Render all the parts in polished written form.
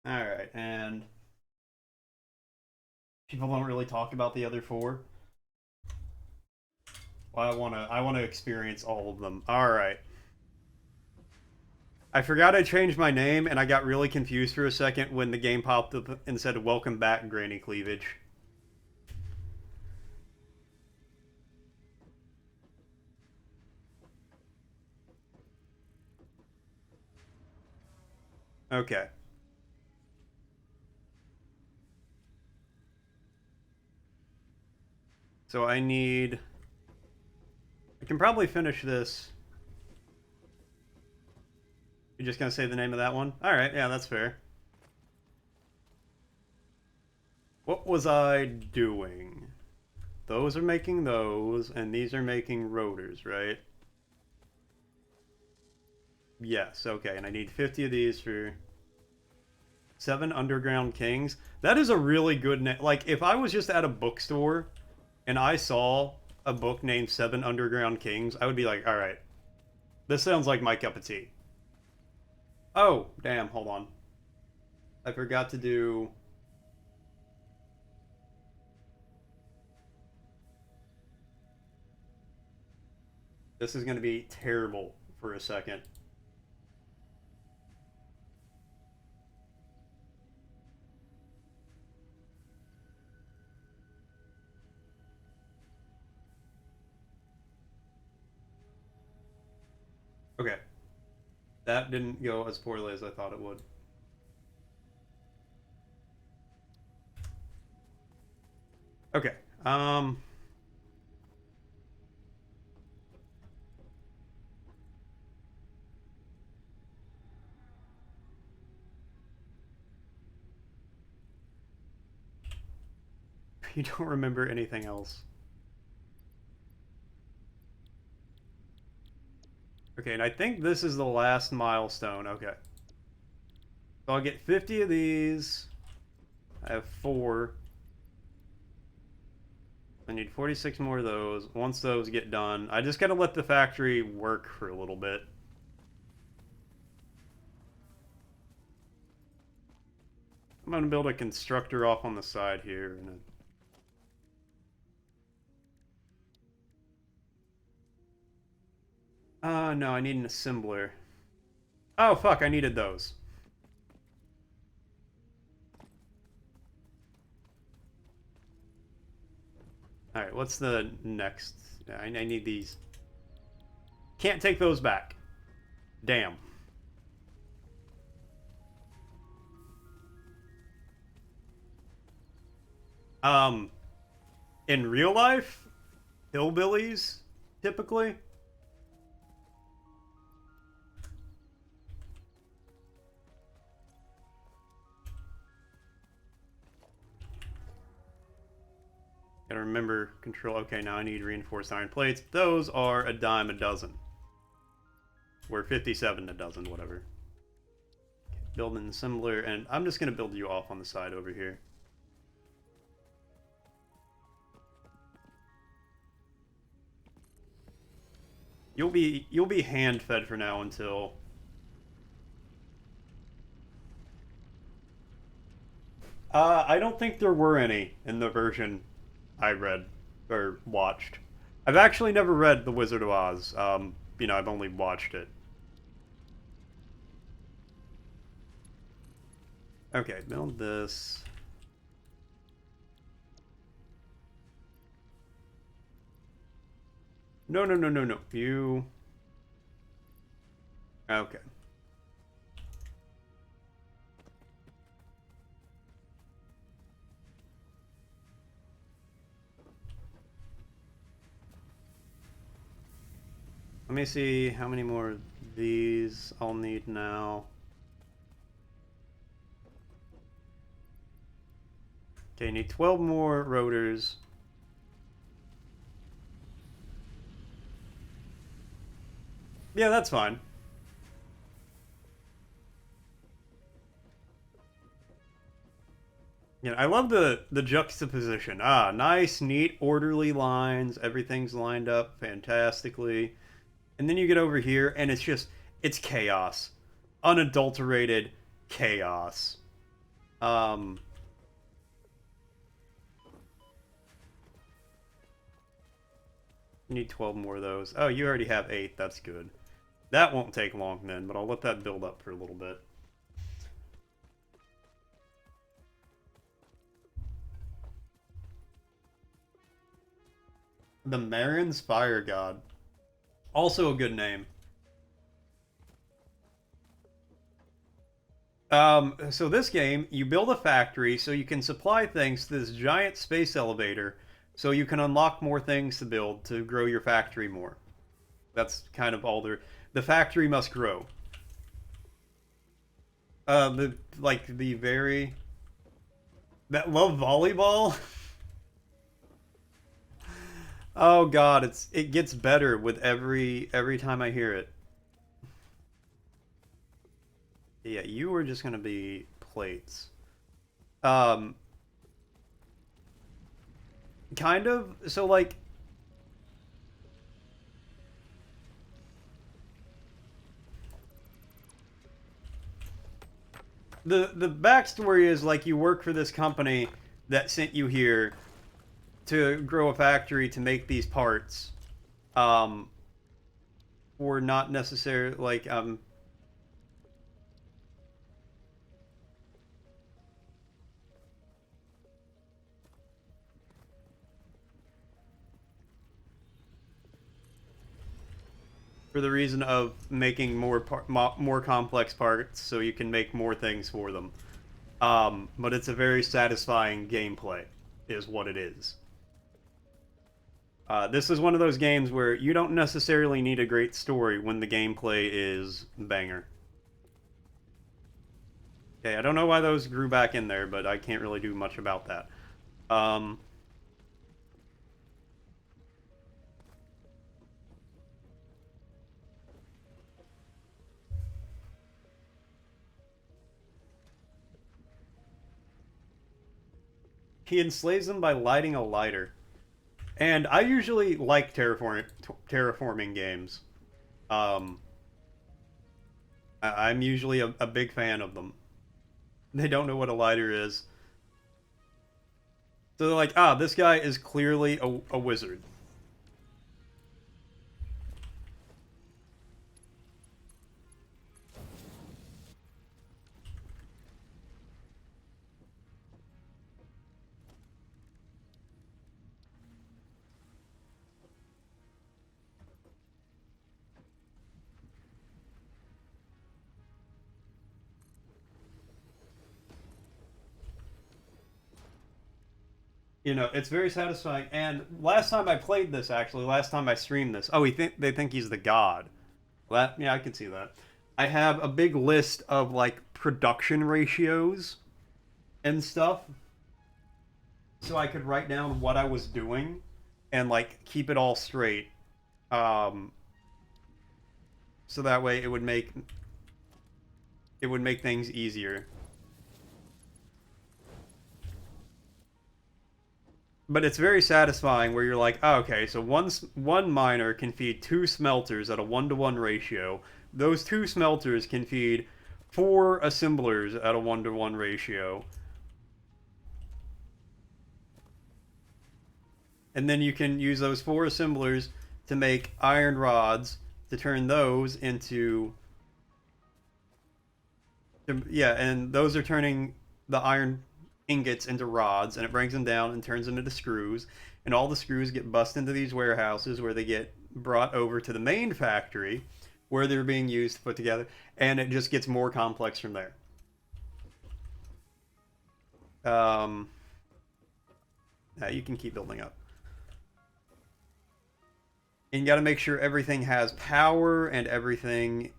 Alright, and people don't really talk about the other four. Well, I wanna experience all of them. Alright. I forgot I changed my name and I got really confused for a second when the game popped up and said welcome back, Granny Cleavage. Okay. So I need... I can probably finish this. You're just gonna say the name of that one? Alright, yeah, that's fair. What was I doing? Those are making those, and these are making rotors, right? Yes, okay, and I need 50 of these for 7 Underground Kings. That is a really good name. Like, if I was just at a bookstore and I saw a book named 7 Underground Kings, I would be like, alright, this sounds like my cup of tea. Oh, damn, hold on. I forgot to do... This is going to be terrible for a second. Okay. That didn't go as poorly as I thought it would. Okay. You don't remember anything else. Okay, and I think this is the last milestone. Okay. So I'll get 50 of these. I have 4. I need 46 more of those. Once those get done, I just gotta let the factory work for a little bit. I'm gonna build a constructor off on the side here. No, I need an assembler. Oh, fuck, I needed those. Alright, what's the next? I need these. Can't take those back. Damn. Um, in real life, hillbillies, typically. Gotta remember control. Okay, now I need reinforced iron plates. Those are a dime a dozen. We're 57 a dozen, whatever. Build an assembler, and I'm just gonna build you off on the side over here. You'll be hand fed for now until I don't think there were any in the version I read or watched. I've actually never read The Wizard of Oz. I've only watched it. Okay, build this. No, no, no, no, no. You. Okay. Let me see how many more of these I'll need now. Okay, need 12 more rotors. Yeah, that's fine. Yeah, I love the juxtaposition. Ah, nice, neat, orderly lines. Everything's lined up fantastically. And then you get over here, and it's chaos. Unadulterated chaos. Um, you need 12 more of those. Oh, you already have 8. That's good. That won't take long then, but I'll let that build up for a little bit. The Marin's Fire God. Also a good name. So this game, you build a factory so you can supply things to this giant space elevator so you can unlock more things to build to grow your factory more. That's kind of all there. The factory must grow. The very that love volleyball. Oh God, it gets better with every time I hear it. Yeah, you are just gonna be plates. Um, kind of. So like, the backstory is like you work for this company that sent you here to grow a factory to make these parts. Um, or not necessarily like for the reason of making more complex parts so you can make more things for them. But it's a very satisfying gameplay, is what it is. This is one of those games where you don't necessarily need a great story when the gameplay is banger. Okay, I don't know why those grew back in there, but I can't really do much about that. Um, he enslaves them by lighting a lighter. And I usually like terraforming games. Um, I'm usually a big fan of them. They don't know what a lighter is. So they're like, ah, this guy is clearly a wizard. You know, it's very satisfying. And last time I played this, actually, last time I streamed this, oh, they think he's the god. Well, yeah, I can see that. I have a big list of like production ratios and stuff, so I could write down what I was doing and like keep it all straight. Um, so that way it would make things easier. But it's very satisfying where you're like, oh, okay, so one miner can feed 2 smelters at a 1-to-1 ratio. Those 2 smelters can feed 4 assemblers at a 1-to-1 ratio. And then you can use those 4 assemblers to make iron rods to turn those into... Yeah, and those are turning the iron ingots into rods, and it brings them down and turns them into screws, and all the screws get bussed into these warehouses where they get brought over to the main factory where they're being used to put together, and it just gets more complex from there. You can keep building up. And you got to make sure everything has power and everything,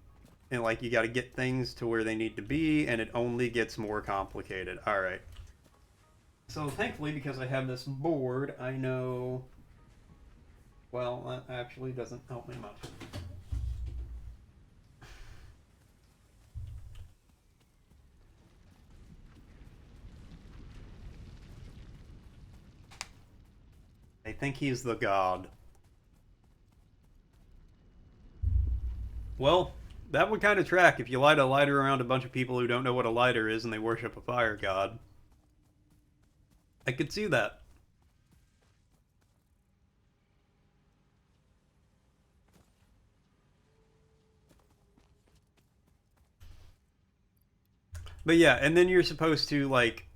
and like you got to get things to where they need to be, and it only gets more complicated. All right. So thankfully, because I have this board, I know... Well, that actually doesn't help me much. They think he's the god. Well, That would kind of track if you light a lighter around a bunch of people who don't know what a lighter is and they worship a fire god. I could see that. But yeah, and then you're supposed to, like...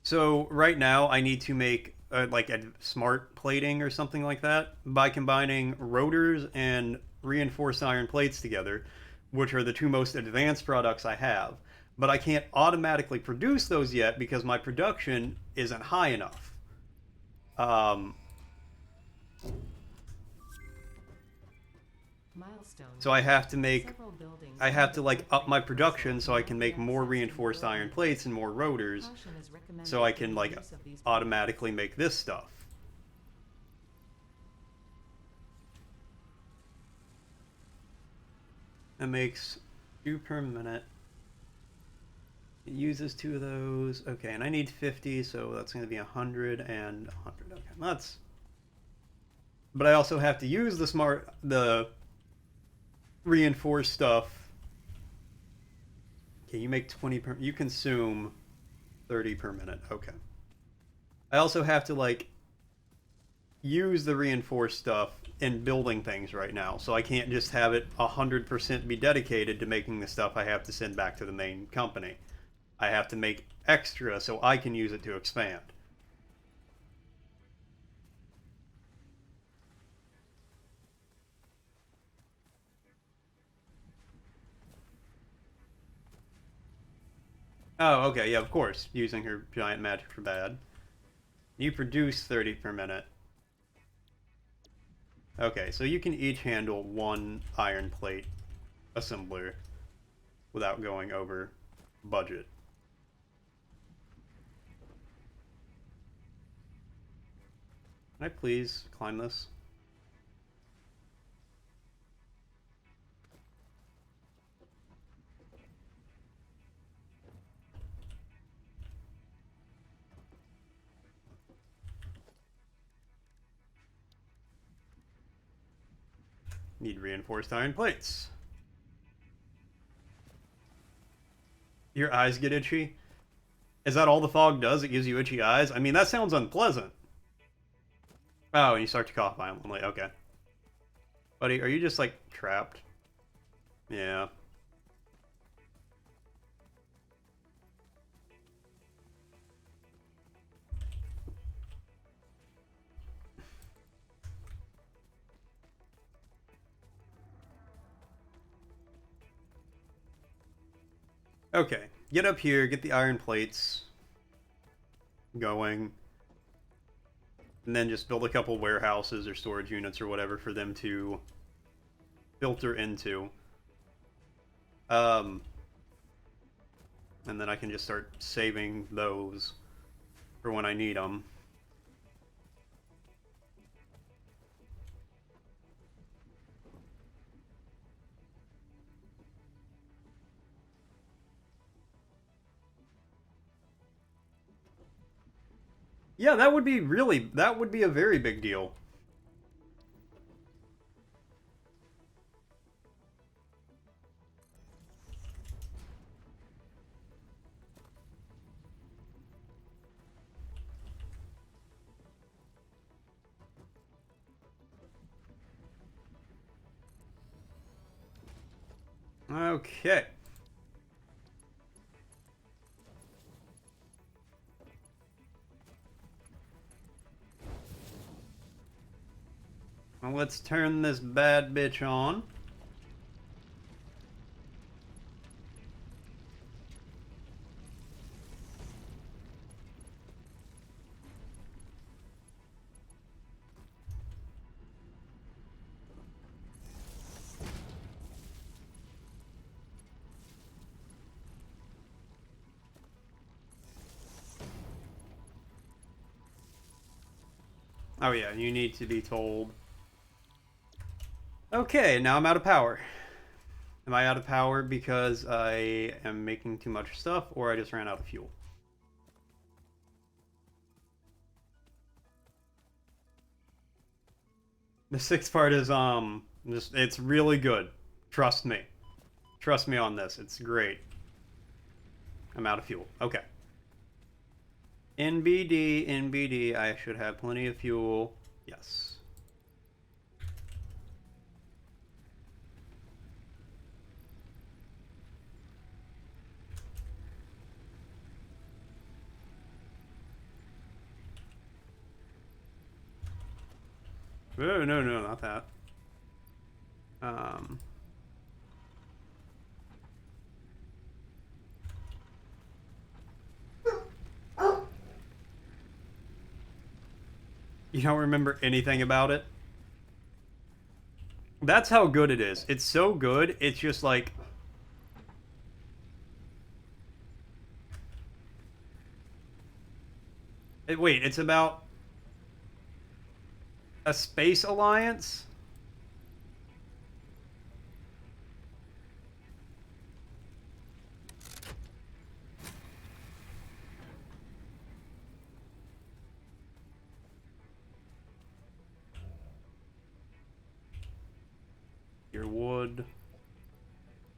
So, right now, I need to make, like, a smart plating or something like that by combining rotors and reinforced iron plates together, which are the two most advanced products I have. But I can't automatically produce those yet because my production isn't high enough. Um, so I have to make... I have to, like, up my production so I can make more reinforced iron plates and more rotors so I can, like, automatically make this stuff. It makes 2 per minute. It uses 2 of those. Okay, and I need 50, so that's going to be 100 and 100. Okay, that's... But I also have to use the reinforced stuff. Okay, you make 20 per... You consume 30 per minute. Okay. I also have to, like, use the reinforced stuff in building things right now, so I can't just have it 100% be dedicated to making the stuff I have to send back to the main company. I have to make extra so I can use it to expand. Oh, okay, yeah, of course. Using her giant magic for bad. You produce 30 per minute. Okay, so you can each handle 1 iron plate assembler without going over budget. Can I please climb this? Need reinforced iron plates. Your eyes get itchy? Is that all the fog does? It gives you itchy eyes? I mean, that sounds unpleasant. Oh, and you start to cough violently. Okay. Buddy, are you just, like, trapped? Yeah. Okay. Get up here, get the iron plates going, and then just build a couple warehouses or storage units or whatever for them to filter into. And then I can just start saving those for when I need them. Yeah, that would be a very big deal. Okay. Well, let's turn this bad bitch on. Oh yeah, you need to be told. Okay, now I'm out of power. Am I out of power because I am making too much stuff, or I just ran out of fuel? The sixth part is just it's really good. Trust me. Trust me on this. It's great. I'm out of fuel. Okay. NBD, NBD. I should have plenty of fuel. Yes. Oh, no, no, not that. Um... You don't remember anything about it? That's how good it is. It's so good, it's just like... Wait, it's about... a space alliance? Your wood.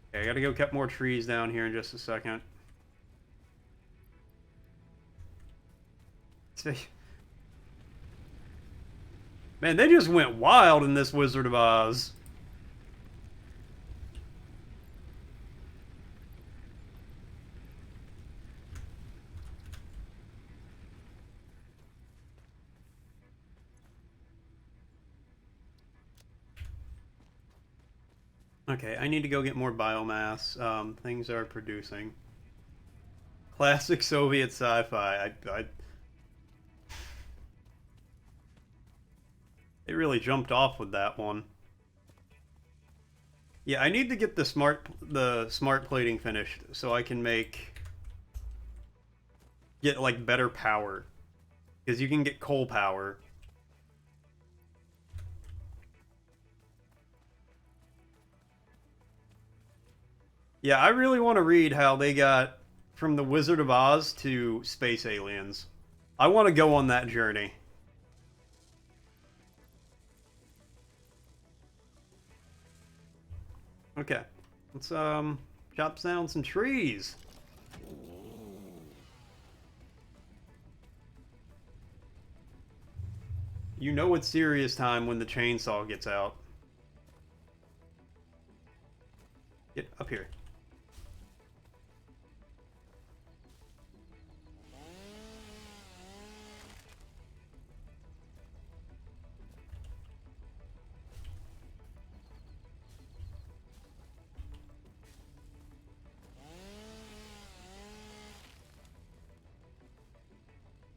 Okay, I gotta go cut more trees down here in just a second. Man, they just went wild in this Wizard of Oz. Okay, I need to go get more biomass. Things are producing. Classic Soviet sci-fi. They really jumped off with that one. Yeah, I need to get the smart plating finished so I can get like better power, because you can get coal power. Yeah, I really want to read how they got from the Wizard of Oz to space aliens. I want to go on that journey. Okay. Let's chop down some trees. You know it's serious time when the chainsaw gets out. Get up here.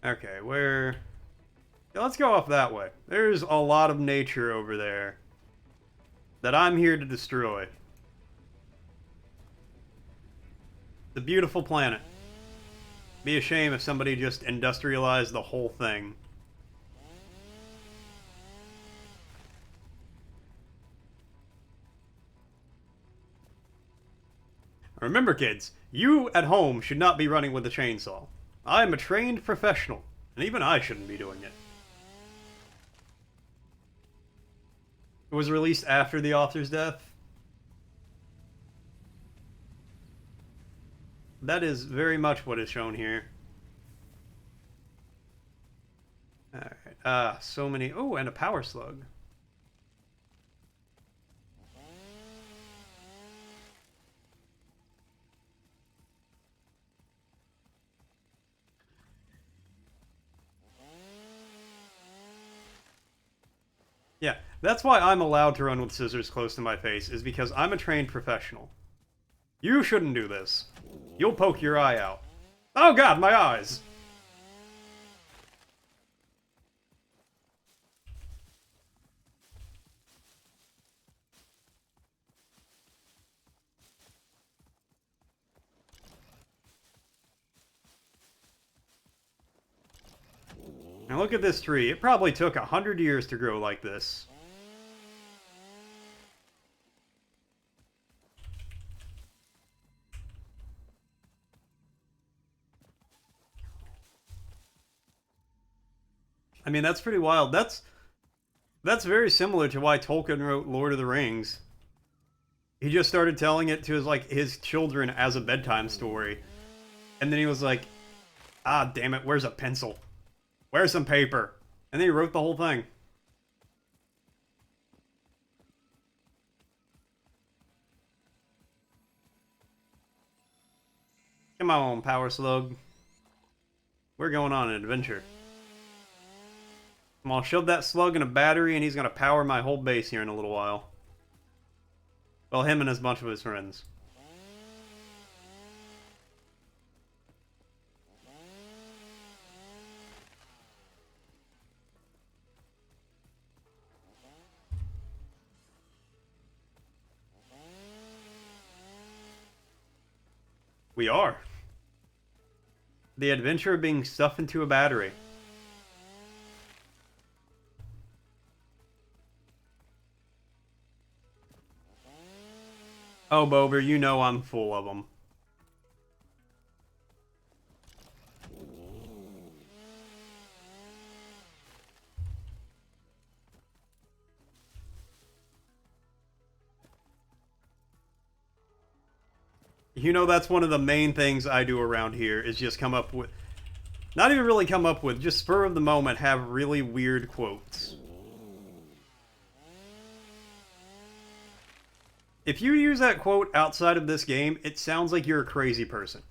Okay, where... Yeah, let's go off that way. There's a lot of nature over there that I'm here to destroy. It's a beautiful planet. Be a shame if somebody just industrialized the whole thing. Remember, kids, you at home should not be running with a chainsaw. I am a trained professional, and even I shouldn't be doing it. It was released after the author's death. That is very much what is shown here. Alright, so many... Oh, and a power slug. Yeah, that's why I'm allowed to run with scissors close to my face, is because I'm a trained professional. You shouldn't do this. You'll poke your eye out. Oh god, my eyes! Now look at this tree. It probably took 100 years to grow like this. I mean, that's pretty wild. That's very similar to why Tolkien wrote Lord of the Rings. He just started telling it to his children as a bedtime story. And then he was like, ah, damn it, where's a pencil? Where's some paper? And then he wrote the whole thing. Come on, Power Slug. We're going on an adventure. Come on, shove that slug in a battery and he's gonna power my whole base here in a little while. Well, him and a bunch of his friends. We are. The adventure of being stuffed into a battery. Oh, Bober, you know I'm full of them. You know that's one of the main things I do around here is just come up with... Not even really come up with, just spur of the moment have really weird quotes. If you use that quote outside of this game, it sounds like you're a crazy person.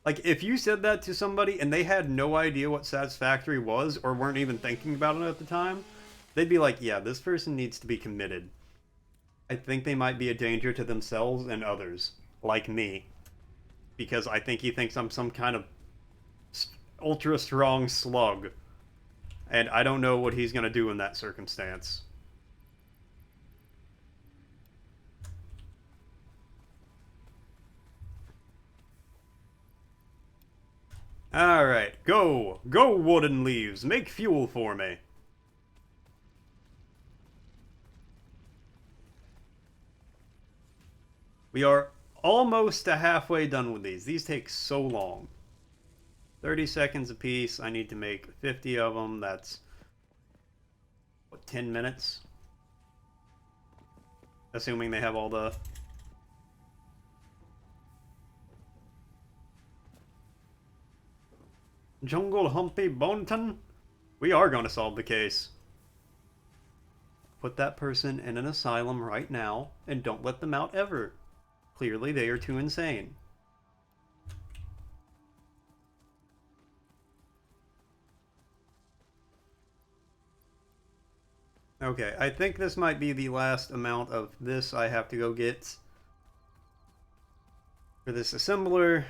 Like, if you said that to somebody and they had no idea what Satisfactory was or weren't even thinking about it at the time, they'd be like, yeah, this person needs to be committed. I think they might be a danger to themselves and others, like me. Because I think he thinks I'm some kind of ultra-strong slug. And I don't know what he's going to do in that circumstance. Alright, go! Go, wooden leaves! Make fuel for me! We are almost halfway done with these. These take so long. 30 seconds a piece. I need to make 50 of them. That's, what, 10 minutes? Assuming they have all the... Jungle Humpy Bonton? We are going to solve the case. Put that person in an asylum right now, and don't let them out ever. Clearly, they are too insane. Okay, I think this might be the last amount of this I have to go get for this assembler.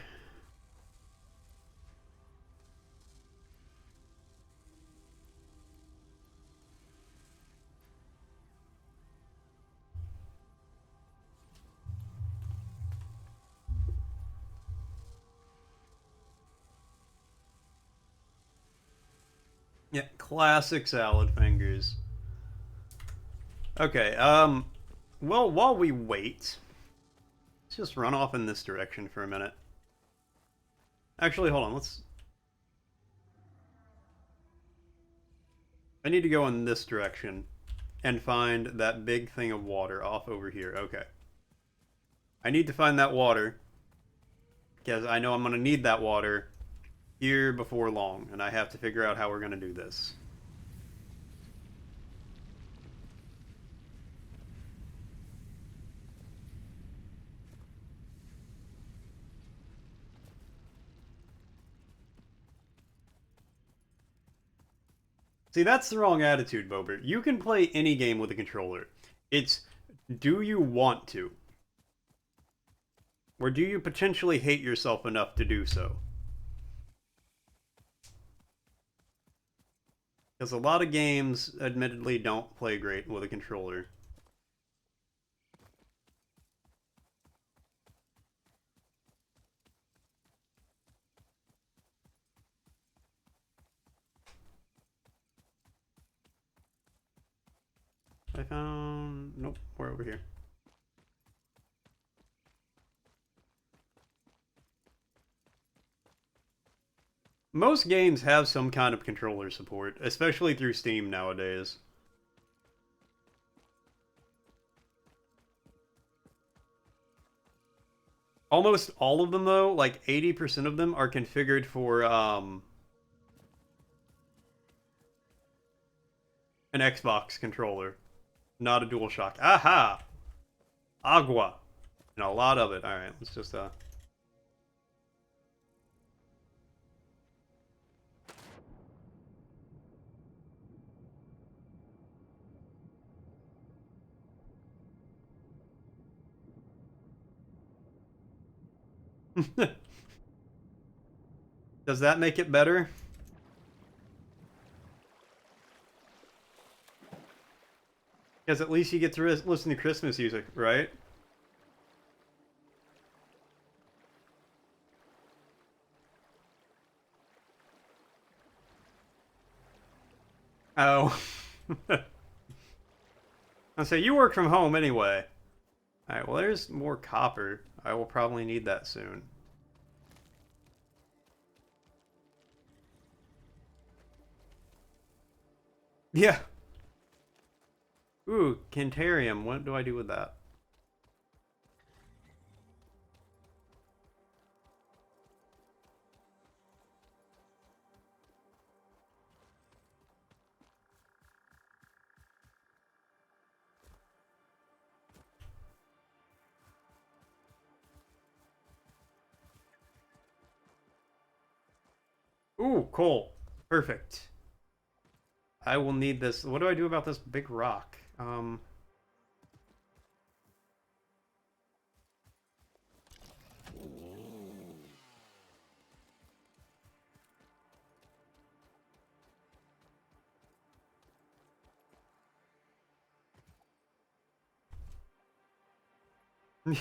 Yeah, classic salad fingers. Okay, well, while we wait, let's just run off in this direction for a minute. Actually, hold on, I need to go in this direction and find that big thing of water off over here. Okay. I need to find that water, because I know I'm going to need that water here before long, and I have to figure out how we're going to do this. See, that's the wrong attitude, Bober. You can play any game with a controller. It's, do you want to? Or do you potentially hate yourself enough to do so? Because a lot of games, admittedly, don't play great with a controller. I found... Nope, we're over here. Most games have some kind of controller support, especially through Steam nowadays. Almost all of them, though, like 80% of them, are configured for an Xbox controller, not a DualShock. Aha! Agua. And a lot of it. Alright, let's just, Does that make it better? Because at least you get to listen to Christmas music, right? Oh. I say, you work from home anyway. Alright, well there's more copper. I will probably need that soon. Yeah. Ooh, Cantarium. What do I do with that? Ooh, coal. Perfect. I will need this. What do I do about this big rock?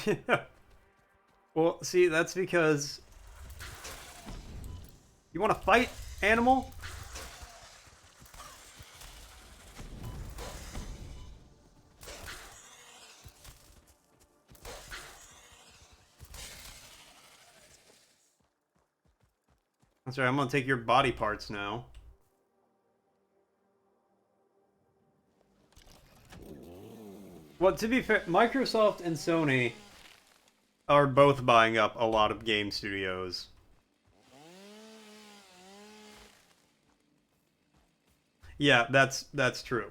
Yeah. Well, see, that's because you want to fight, animal? That's right, I'm gonna take your body parts now. Well, to be fair, Microsoft and Sony are both buying up a lot of game studios. Yeah, that's true.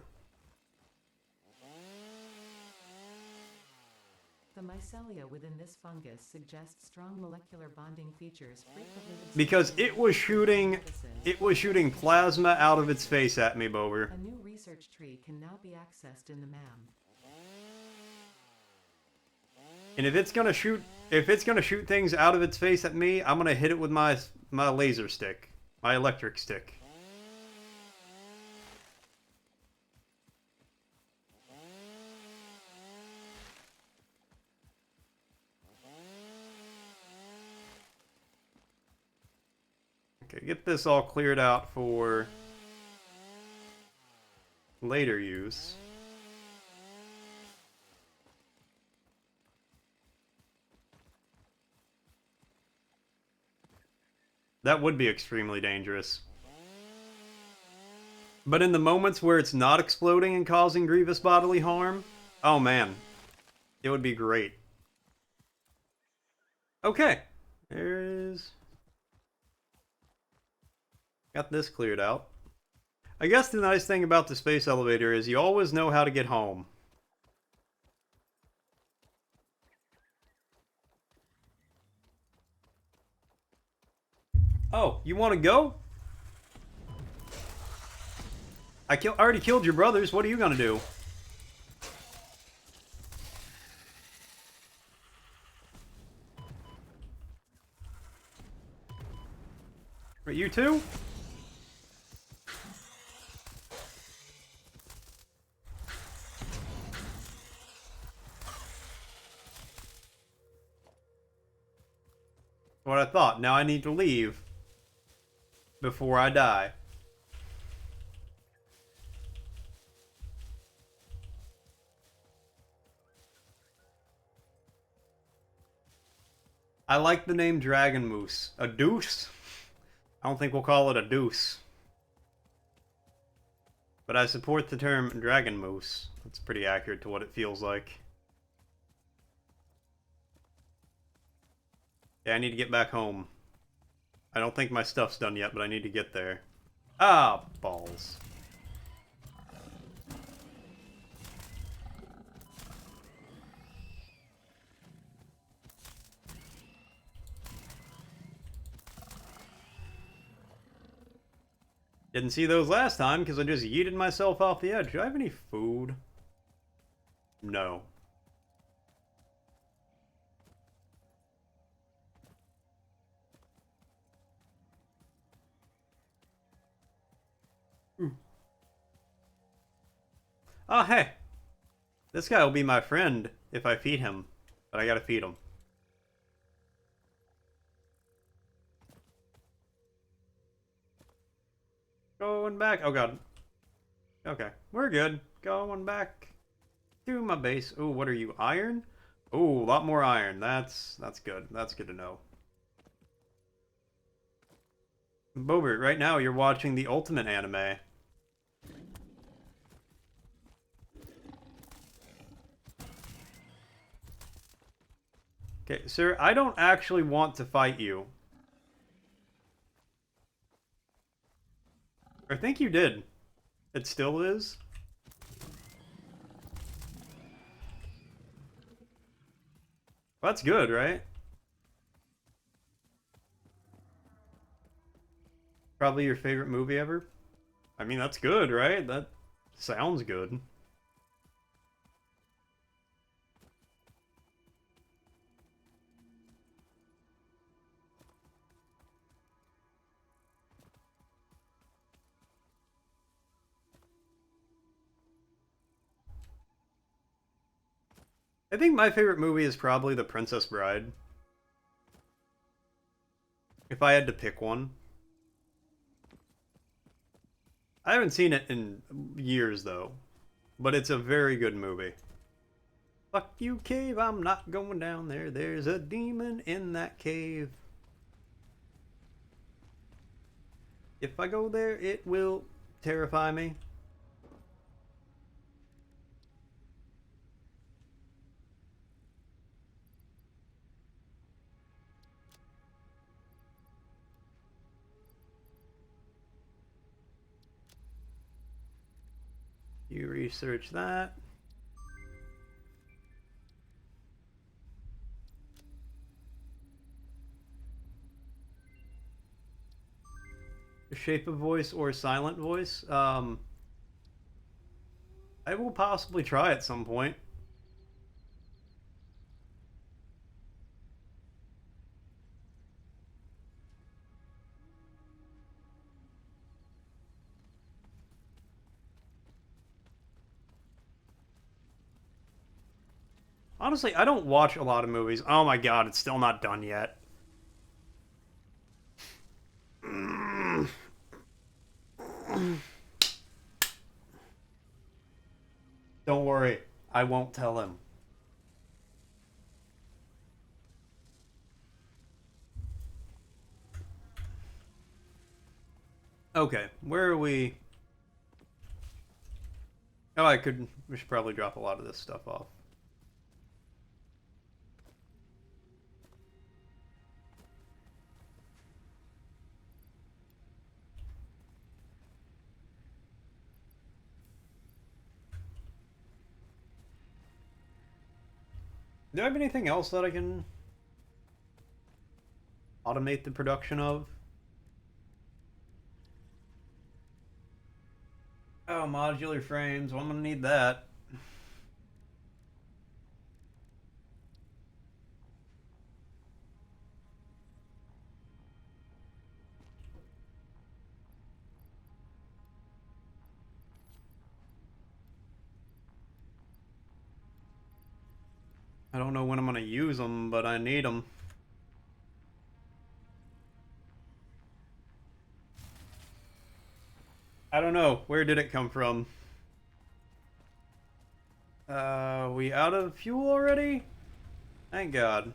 The mycelia within this fungus suggests strong molecular bonding features frequently Because expressed in it was shooting plasma out of its face at me, Bover. A new research tree can now be accessed in the MAM. And if it's gonna shoot things out of its face at me, I'm gonna hit it with my laser stick, my electric stick. Okay, get this all cleared out for later use. That would be extremely dangerous. But in the moments where it's not exploding and causing grievous bodily harm, oh man, it would be great. Okay, there's... Got this cleared out. I guess the nice thing about the space elevator is you always know how to get home. Oh, you want to go? I already killed your brothers. What are you gonna do? Are you too? What I thought. Now I need to leave before I die. I like the name Dragon Moose. A deuce? I don't think we'll call it a deuce. But I support the term dragon moose. That's pretty accurate to what it feels like. Yeah, I need to get back home. I don't think my stuff's done yet, but I need to get there. Ah, balls. Didn't see those last time because I just yeeted myself off the edge. Do I have any food? No. Oh, hey. This guy will be my friend if I feed him. But I gotta feed him. Going back. Oh, God. Okay. We're good. Going back to my base. Ooh, what are you? Iron? Ooh, a lot more iron. That's good. That's good to know. Bobert, right now you're watching the Ultimate anime. Okay, sir, I don't actually want to fight you. I think you did. It still is? That's good, right? Probably your favorite movie ever? I mean, that's good, right? That sounds good. I think my favorite movie is probably The Princess Bride. If I had to pick one. I haven't seen it in years, though. But it's a very good movie. Fuck you, cave. I'm not going down there. There's a demon in that cave. If I go there, it will terrify me. You research that. Shape of voice or silent voice. I will possibly try at some point. Honestly, I don't watch a lot of movies. Oh my god, it's still not done yet. Don't worry, I won't tell him. Okay, where are we? Oh, we should probably drop a lot of this stuff off. Do I have anything else that I can automate the production of? Oh, modular frames. Well, I'm gonna need that. I don't know when I'm gonna use them, but I need them. I don't know. Where did it come from? We out of fuel already? Thank God.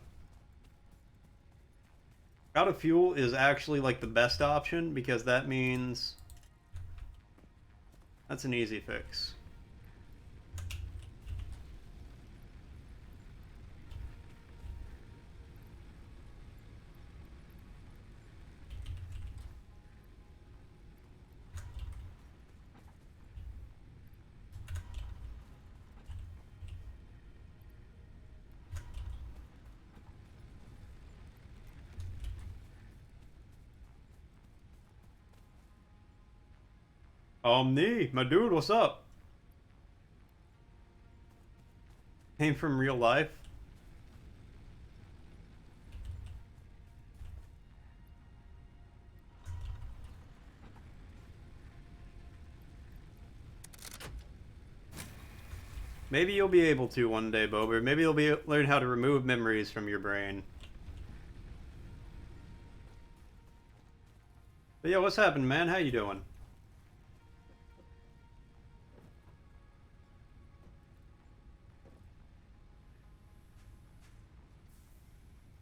Out of fuel is actually like the best option because that means that's an easy fix. Omni, my dude, what's up? Came from real life. Maybe you'll be able to one day, Bober. Maybe you'll learn how to remove memories from your brain. But yeah, what's happened, man? How you doing?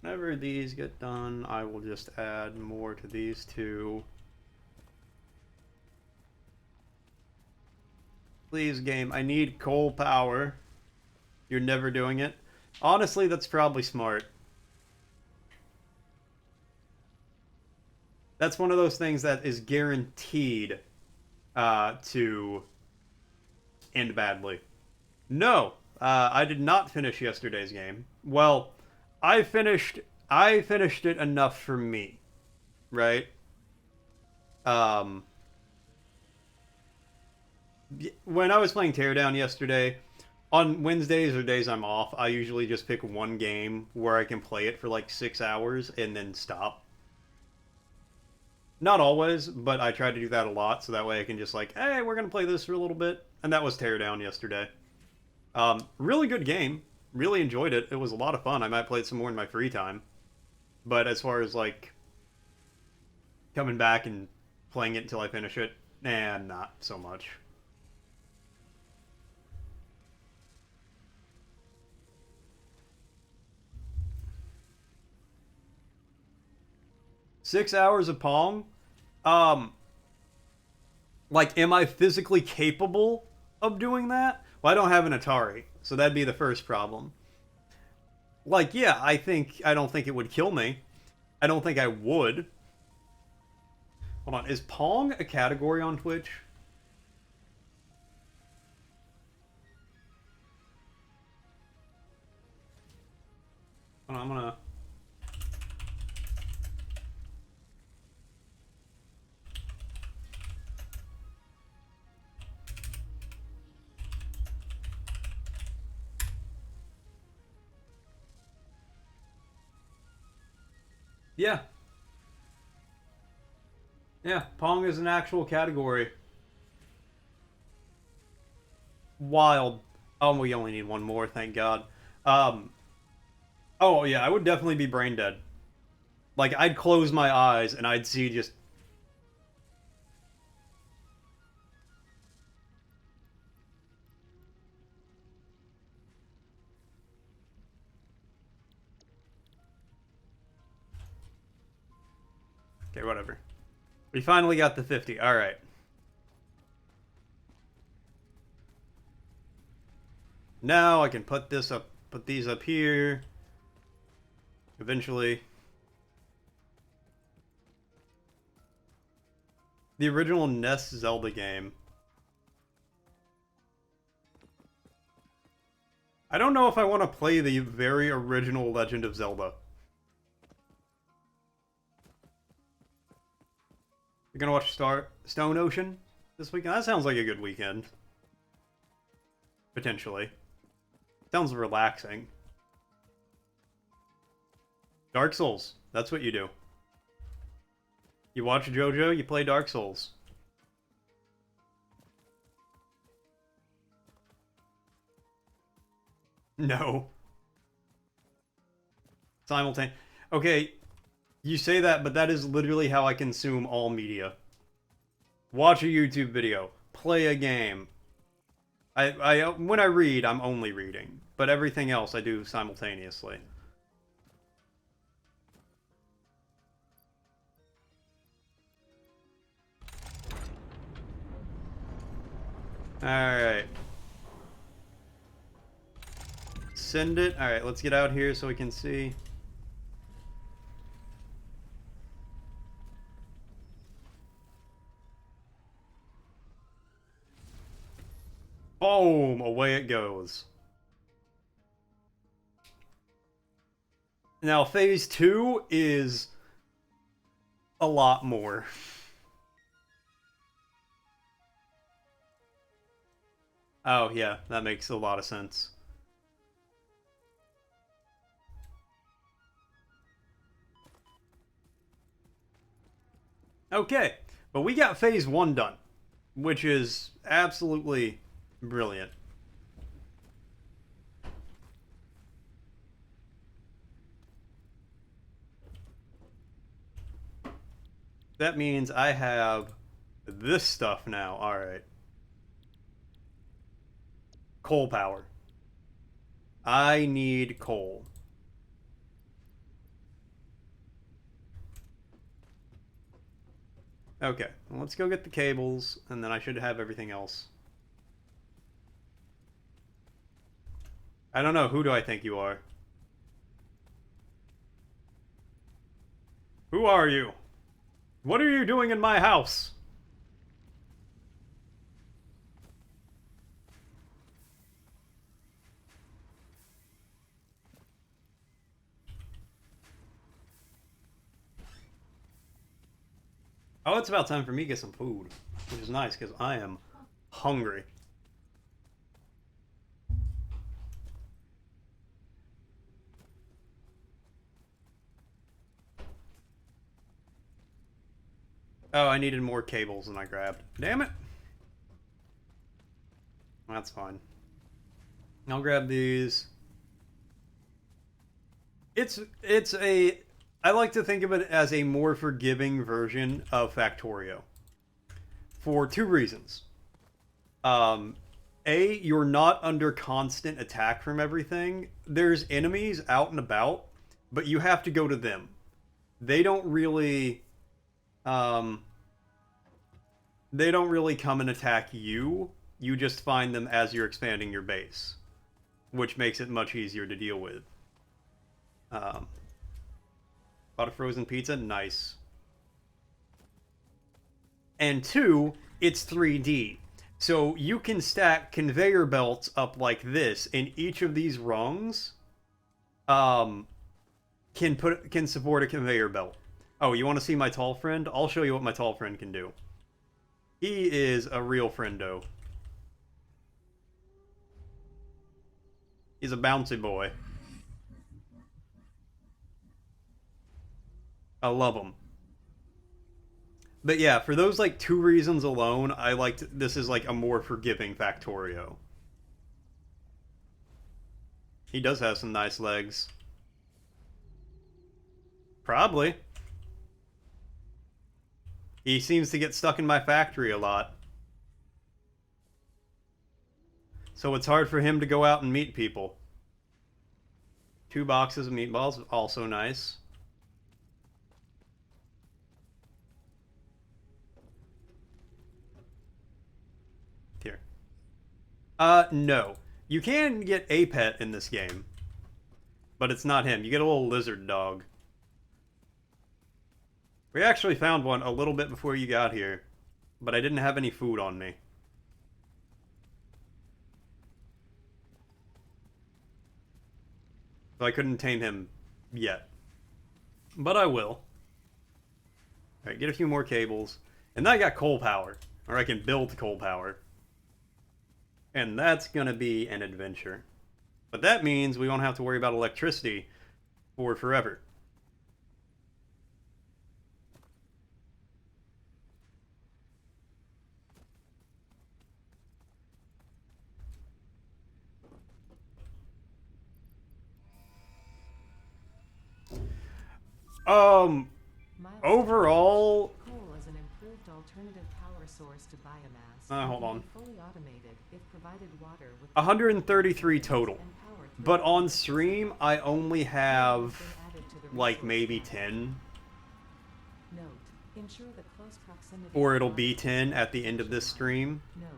Whenever these get done, I will just add more to these two. Please, game, I need coal power. You're never doing it. Honestly, that's probably smart. That's one of those things that is guaranteed to end badly. No, I did not finish yesterday's game. Well, I finished it enough for me, right? Um, when I was playing Teardown yesterday, on Wednesdays or days I'm off, I usually just pick one game where I can play it for like 6 hours and then stop. Not always, but I try to do that a lot, so that way I can just like, hey, we're gonna play this for a little bit, and that was Teardown yesterday. Really good game. Really enjoyed it. It was a lot of fun. I might play it some more in my free time. But as far as like coming back and playing it until I finish it, not so much. Six hours of Pong? Um, like, am I physically capable of doing that? Well, I don't have an Atari, so that'd be the first problem. Like, yeah, I don't think it would kill me. I don't think I would. Hold on, is Pong a category on Twitch? Hold on, I'm gonna... Yeah. Yeah, Pong is an actual category. Wild. Oh, we only need one more, thank God. Um, oh, yeah, I would definitely be brain dead. Like, I'd close my eyes and I'd see just... Okay, whatever. We finally got the 50. Alright. Now I can put these up here. Eventually. The original NES Zelda game. I don't know if I want to play the very original Legend of Zelda. You're gonna watch Stone Ocean this weekend? That sounds like a good weekend. Potentially. Sounds relaxing. Dark Souls. That's what you do. You watch JoJo, you play Dark Souls. No. Simultaneous. Okay, you say that, but that is literally how I consume all media. Watch a YouTube video. Play a game. When I read, I'm only reading. But everything else I do simultaneously. Alright. Send it. Alright, let's get out here so we can see. Boom! Away it goes. Now, phase 2 is a lot more. Oh, yeah, that makes a lot of sense. Okay, but we got phase 1 done, which is absolutely brilliant. That means I have this stuff now. Alright. Coal power. I need coal. Okay, well, let's go get the cables, and then I should have everything else. I don't know, who do I think you are? Who are you? What are you doing in my house? Oh, it's about time for me to get some food, which is nice because I am hungry. Oh, I needed more cables than I grabbed. Damn it! That's fine. I'll grab these. It's a... I like to think of it as a more forgiving version of Factorio. For two reasons. A, you're not under constant attack from everything. There's enemies out and about, but you have to go to them. They don't really... they don't really come and attack you. You just find them as you're expanding your base, which makes it much easier to deal with. Bought a frozen pizza, nice. And two, it's 3D. So you can stack conveyor belts up like this, and each of these rungs can support a conveyor belt. Oh, you want to see my tall friend? I'll show you what my tall friend can do. He is a real friendo. He's a bouncy boy. I love him. But yeah, for those like two reasons alone, I liked this is like a more forgiving Factorio. He does have some nice legs. Probably. He seems to get stuck in my factory a lot. So it's hard for him to go out and meet people. 2 boxes of meatballs, also nice. Here. No. You can get a pet in this game. But it's not him. You get a little lizard dog. We actually found one a little bit before you got here. But I didn't have any food on me. So I couldn't tame him yet. But I will. Alright, get a few more cables. And then I got coal power. Or I can build coal power. And that's gonna be an adventure. But that means we won't have to worry about electricity for forever. Overall... Coal is an improved alternative power source to biomass. Hold on. Fully automated if provided water with 133 total. But on stream, I only have, like, maybe 10. Note, ensure the close proximity Or it'll be 10 at the end of this stream. Note,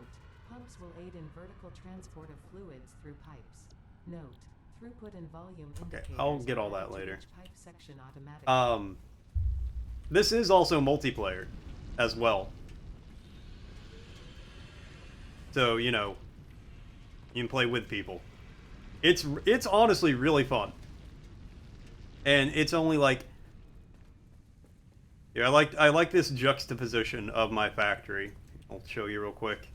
pumps will aid in vertical transport of fluids through pipes. Note: throughput and volume Okay, indicators I'll get are all that added to later. each pipe section automatically. This is also multiplayer as well. So, you know, you can play with people. It's honestly really fun. And it's only like, yeah, I like this juxtaposition of my factory. I'll show you real quick.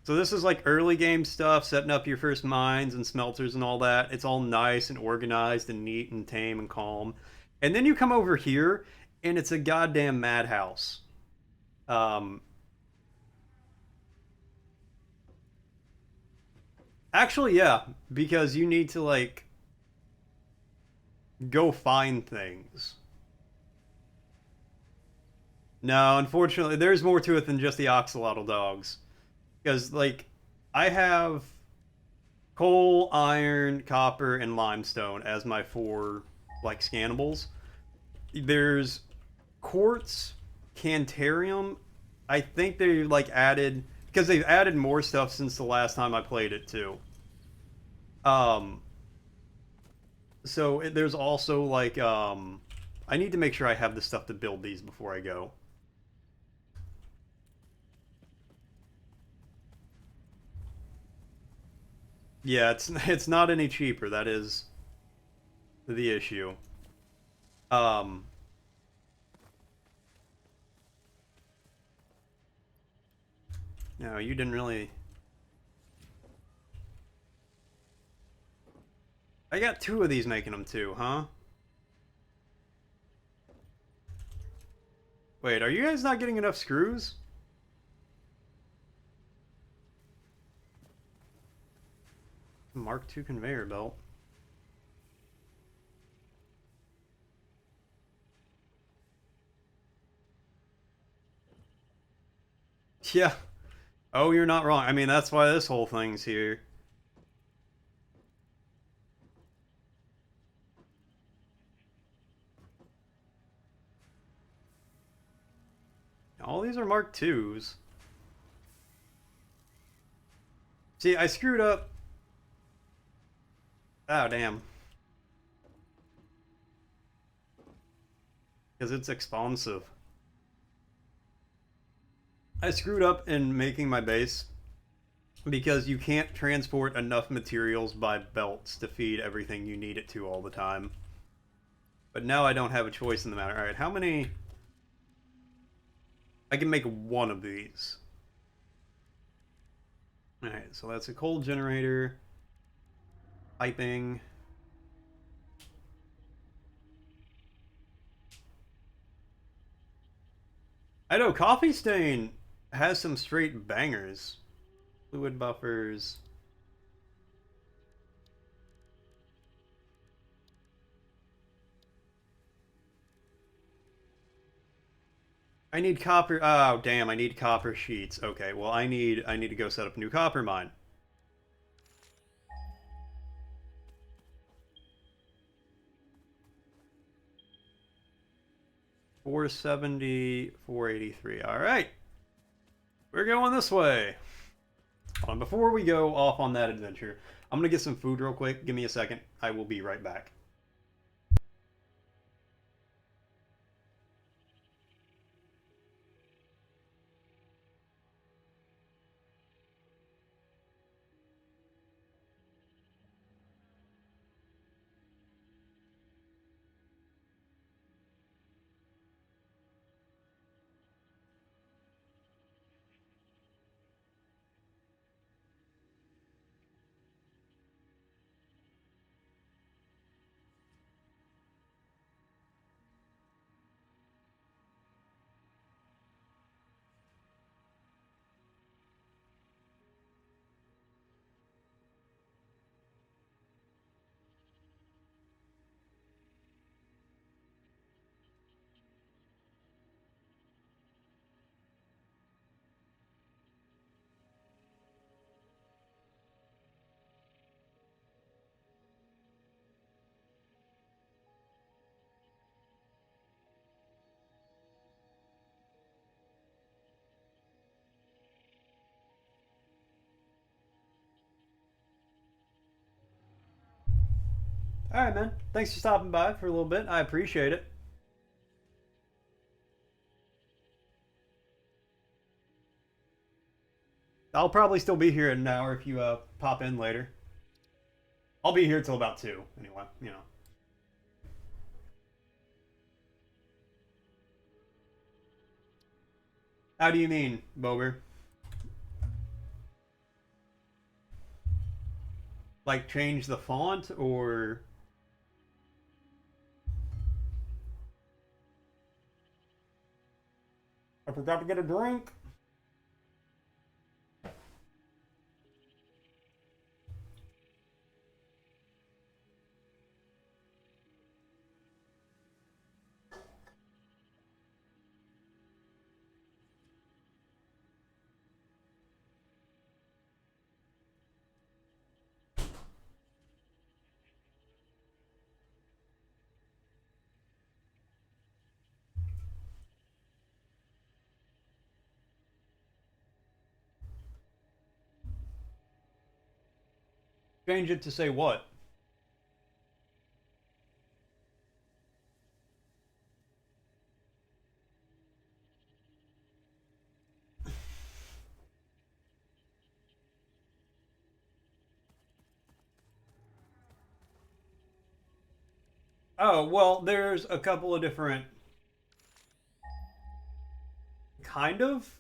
So this is like early game stuff, setting up your first mines and smelters and all that. It's all nice and organized and neat and tame and calm. And then you come over here and it's a goddamn madhouse. Um, Actually, yeah, because you need to like go find things. No, unfortunately, there's more to it than just the axolotl dogs. Because like I have coal, iron, copper, and limestone as my four like scannables. There's quartz, cantarium. I think they like added because they've added more stuff since the last time I played it too. Um, there's also like I need to make sure I have the stuff to build these before I go. Yeah, it's not any cheaper. That is the issue. Um, no, you didn't really. I got two of these making them too, huh? Wait, are you guys not getting enough screws? Mark II conveyor belt. Yeah. Oh, you're not wrong. I mean, that's why this whole thing's here. All these are Mark IIs. See, I screwed up. Oh, damn. Because it's expansive. I screwed up in making my base because you can't transport enough materials by belts to feed everything you need it to all the time. But now I don't have a choice in the matter. Alright, how many... I can make one of these. Alright, so that's a coal generator. Piping. I know, Coffee Stain has some straight bangers. Fluid buffers. I need copper. Oh, damn, I need copper sheets. Okay, well, I need to go set up a new copper mine. $470, $483. All right. We're going this way. Before we go off on that adventure, I'm going to get some food real quick. Give me a second. I will be right back. All right, man. Thanks for stopping by for a little bit. I appreciate it. I'll probably still be here in an hour if you pop in later. I'll be here till about 2, anyway, you know. How do you mean, Bober? Like change the font or I forgot to get a drink. Change it to say what? Oh, well, there's a couple of different kind of.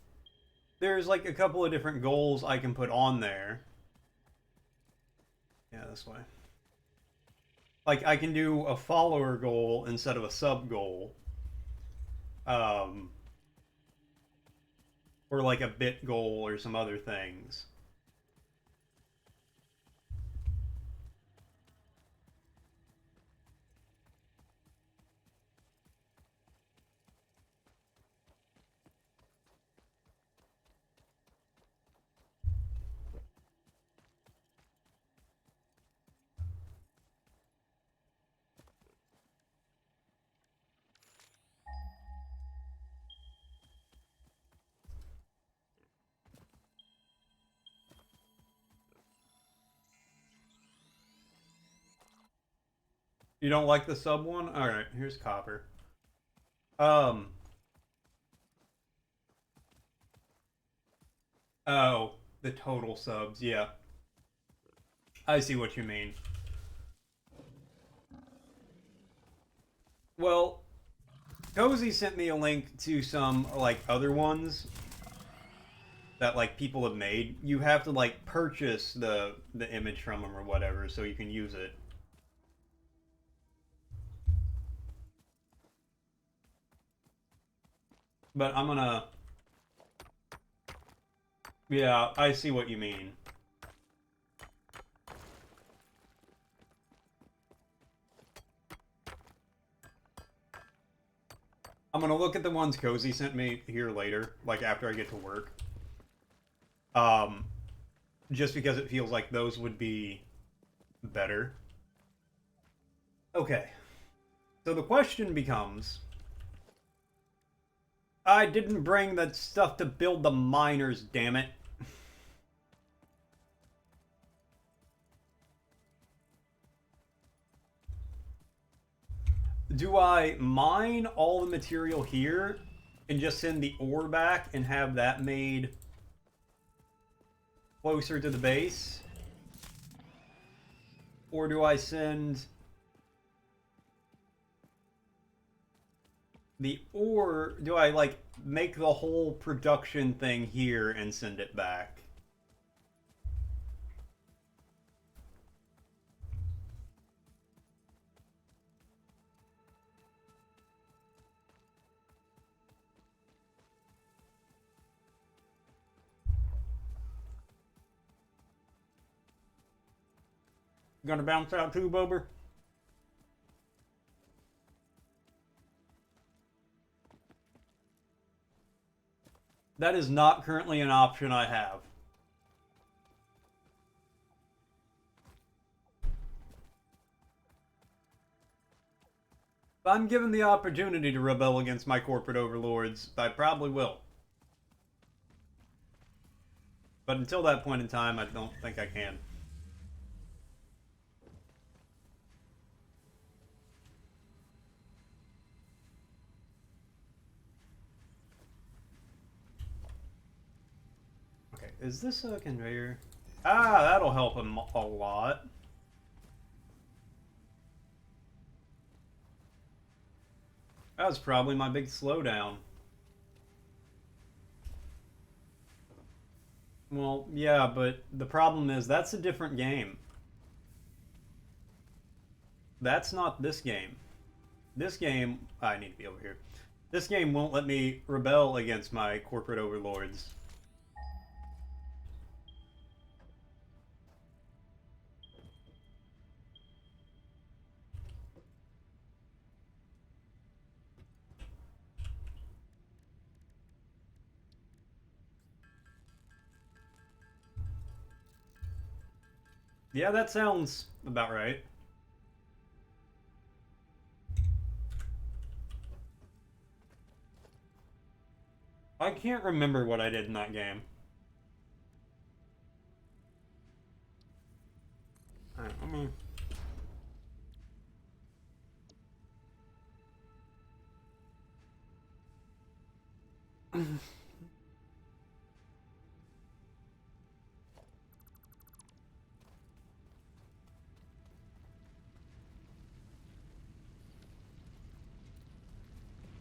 There's like a couple of different goals I can put on there. Yeah, this way. Like I can do a follower goal instead of a sub goal. Um, or like a bit goal or some other things. You don't like the sub one? All right, here's copper. Um. Oh, the total subs. Yeah, I see what you mean. Well, Cozy sent me a link to some like other ones that like people have made. You have to like purchase the image from them or whatever so you can use it. But I'm gonna. Yeah, I see what you mean. I'm gonna look at the ones Cozy sent me here later, like after I get to work. Um, just because it feels like those would be better. Okay, so the question becomes: I didn't bring that stuff to build the miners, damn it. Do I mine all the material here and just send the ore back and have that made closer to the base? Or do I send the ore? Do I like make the whole production thing here and send it back? Gonna bounce out too, Bober? That is not currently an option I have. If I'm given the opportunity to rebel against my corporate overlords, I probably will. But until that point in time, I don't think I can. is this a conveyor? Ah, that'll help him a lot. That was probably my big slowdown. Well, yeah, but the problem is that's a different game. That's not this game. This game, I need to be over here. This game won't let me rebel against my corporate overlords. Yeah, that sounds about right. I can't remember what I did in that game. Alright, let me...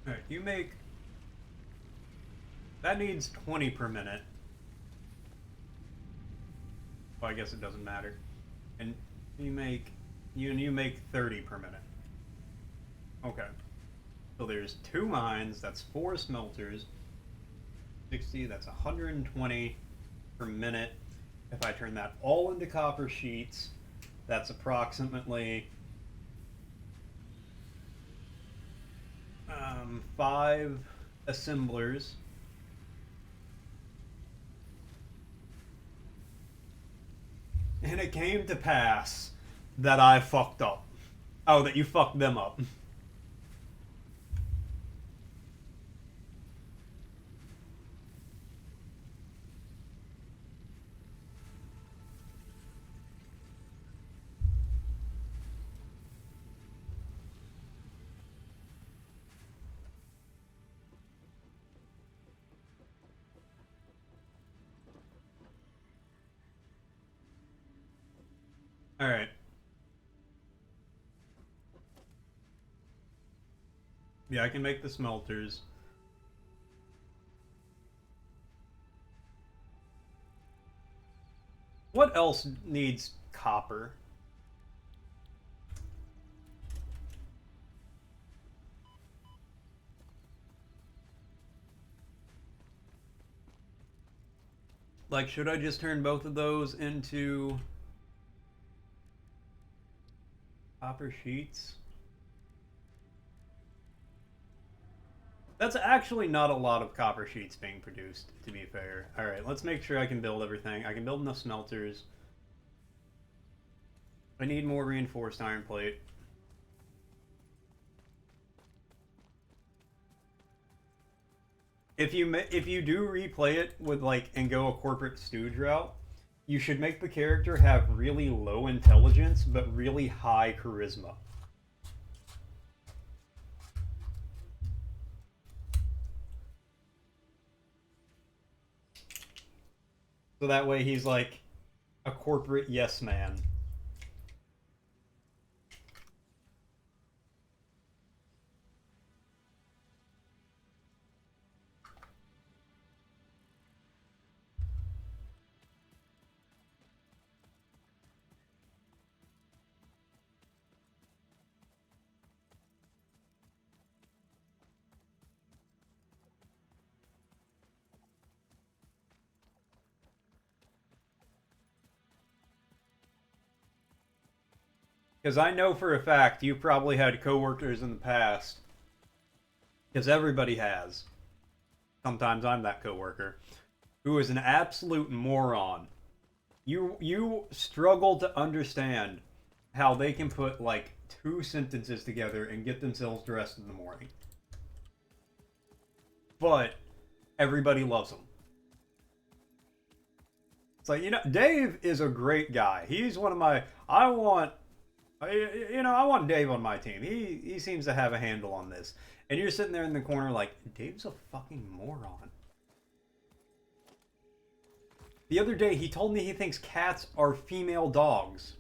Alright, you make... That needs 20 per minute. Well, I guess it doesn't matter. And you make... You make 30 per minute. Okay. So there's 2 mines, that's 4 smelters. 60, that's 120 per minute. If I turn that all into copper sheets, that's approximately 5 assemblers. And it came to pass that I fucked up. Oh, that you fucked them up. Alright. Yeah, I can make the smelters. What else needs copper? Like, should I just turn both of those into copper sheets? That's actually not a lot of copper sheets being produced, to be fair. Alright, let's make sure I can build everything. I can build enough smelters. I need more reinforced iron plate. If you do replay it with like and go a corporate stooge route, you should make the character have really low intelligence but really high charisma. So that way he's like a corporate yes man. Because I know for a fact you probably had coworkers in the past, because everybody has. Sometimes I'm that coworker, who is an absolute moron. You struggle to understand how they can put like 2 sentences together and get themselves dressed in the morning. But everybody loves them. It's like, you know, Dave is a great guy. He's one of my... I want Dave on my team. He seems to have a handle on this. And you're sitting there in the corner like, Dave's a fucking moron. The other day, he told me he thinks cats are female dogs.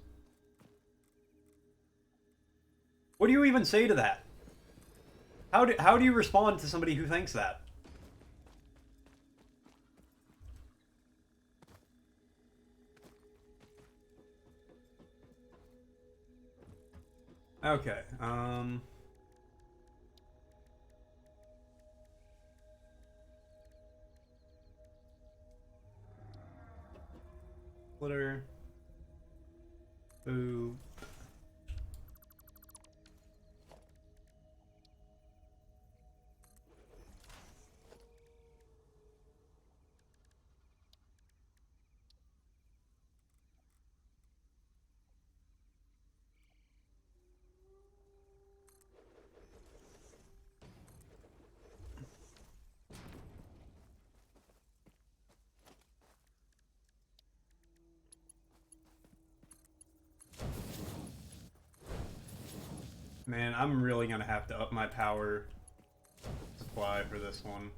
What do you even say to that? How do you respond to somebody who thinks that? Okay, Splitter. Boo. Man, I'm really gonna have to up my power supply for this one.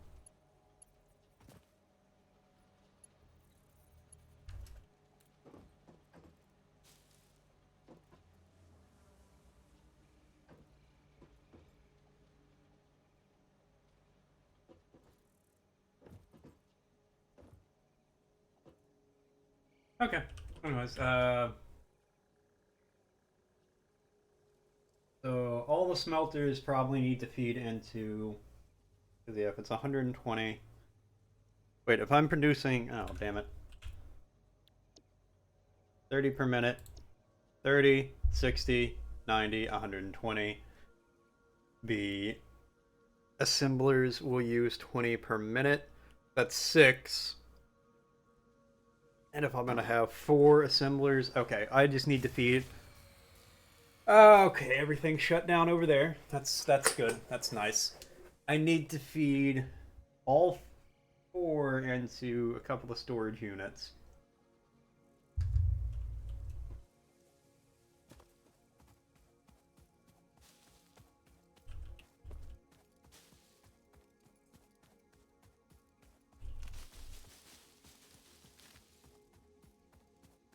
Okay. Anyways, so all the smelters probably need to feed into. Yeah, if it's 120. Wait, if I'm producing, oh damn it, 30 per minute, 30, 60, 90, 120. The assemblers will use 20 per minute. That's 6. And if I'm gonna have 4 assemblers, okay, I just need to feed. Okay, everything's shut down over there. That's good. That's nice. I need to feed all 4 into a couple of storage units.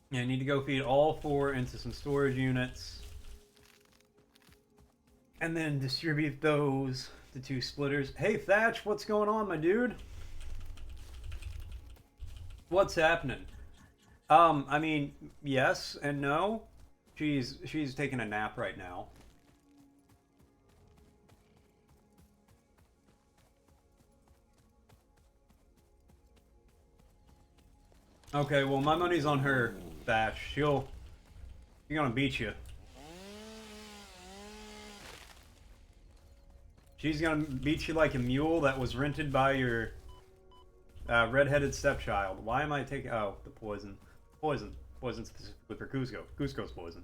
Yeah, I need to go feed all 4 into some storage units. And then distribute those to 2 splitters. Hey Thatch, what's going on, my dude? What's happening? I mean, yes and no. She's taking a nap right now. Okay, well my money's on her, Thatch. She's gonna beat you. She's gonna beat you like a mule that was rented by your red-headed stepchild. Why am I taking? Oh, the poison. Poison specifically for Cusco. Cusco's poison.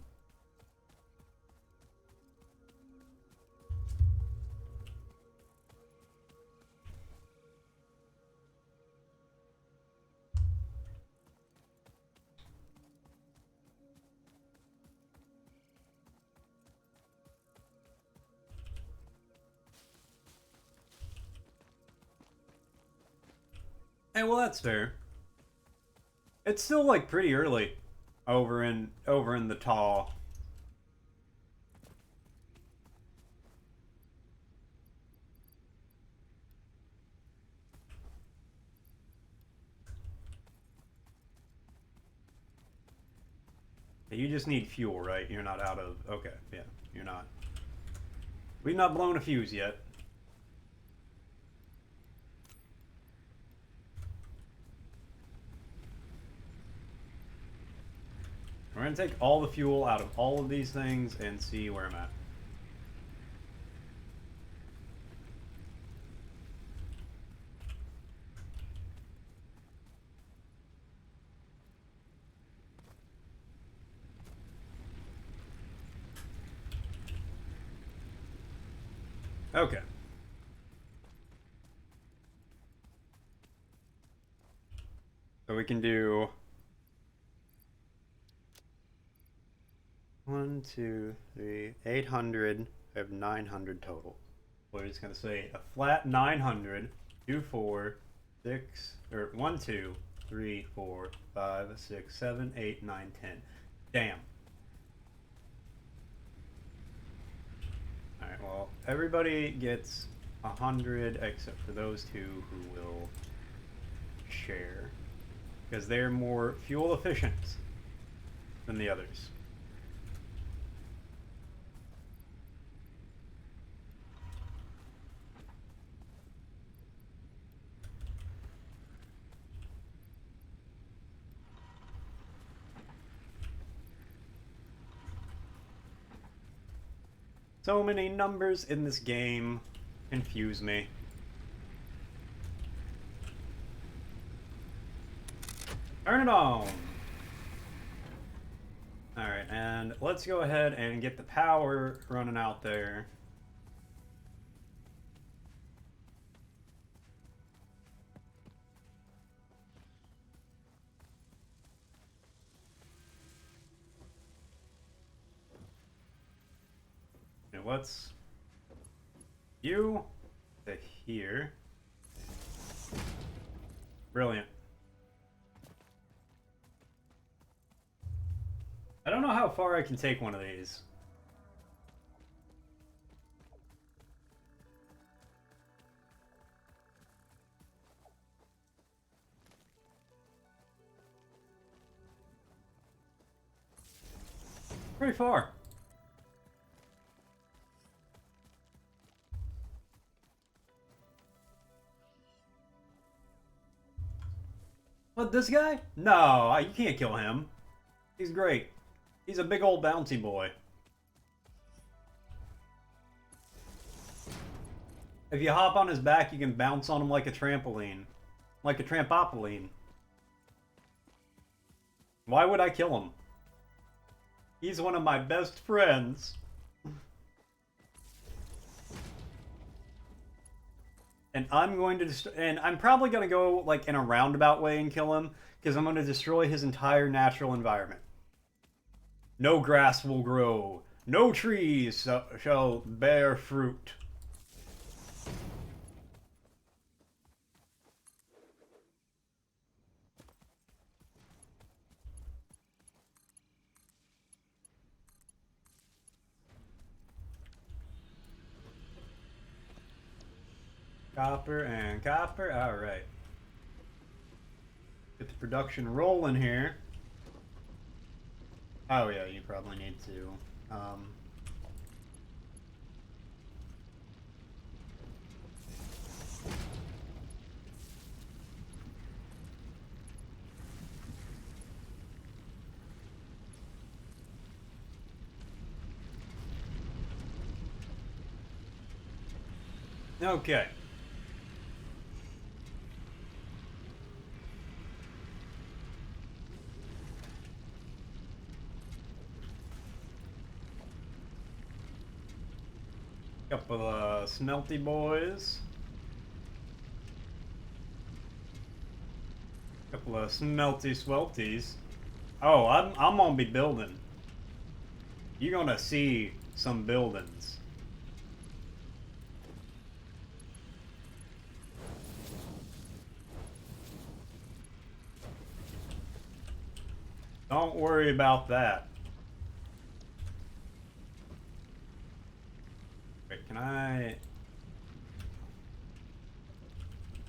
Hey, well that's fair. It's still like pretty early over in the Taw. You just need fuel, right? You're not out of... Okay, yeah, you're not. We've not blown a fuse yet. We're gonna take all the fuel out of all of these things and see where I'm at. Okay. So we can do 1, 2, 3, 800. I have 900 total. We're just gonna say a flat 900. 2, 4, 6, or 1, 2, 3, 4, 5, 6, 7, 8, 9, 10. Damn. Alright, well, everybody gets 100 except for those two who will share. Because they're more fuel efficient than the others. So many numbers in this game confuse me. Turn it on! Alright, and let's go ahead and get the power running out there. And let's you to here. Brilliant. I don't know how far I can take one of these. Pretty far. What, this guy? No, you can't kill him. He's great. He's a big old bouncy boy. If you hop on his back, you can bounce on him like a trampoline. Like a trampoline. Why would I kill him? He's one of my best friends. And I'm going to and I'm probably going to go like in a roundabout way and kill him because I'm going to destroy his entire natural environment. No grass will grow. No trees shall bear fruit. Copper and copper. All right. Get the production rolling here. Oh yeah, you probably need to. Okay. Couple of smelty boys. Couple of smelty swelties. Oh, I'm gonna be building. You're gonna see some buildings. Don't worry about that. Wait, can I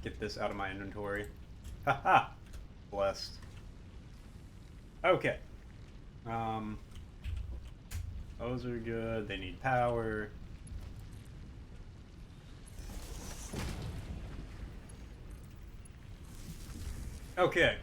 get this out of my inventory? Haha! Blessed. Okay. Those are good. They need power. Okay.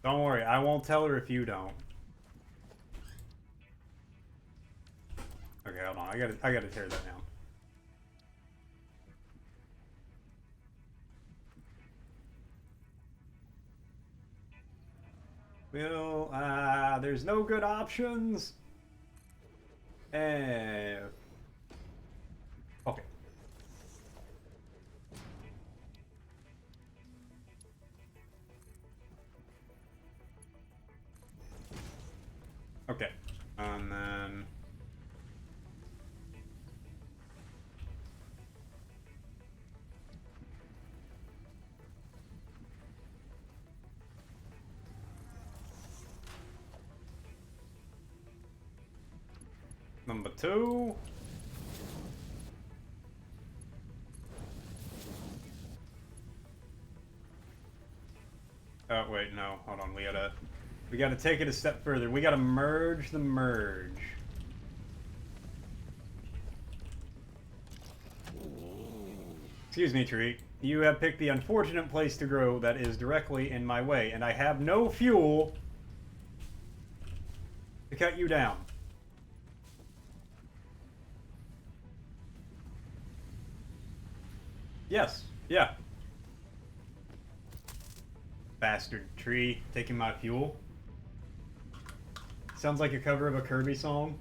Don't worry, I won't tell her if you don't. Okay, hold on. I gotta tear that down. Well, there's no good options. Okay. Okay. And then... Number 2. Oh, wait, no. Hold on. We gotta take it a step further. We gotta merge the merge. Excuse me, tree. You have picked the unfortunate place to grow that is directly in my way, and I have no fuel to cut you down. Yes. Yeah. Bastard tree taking my fuel. Sounds like a cover of a Kirby song.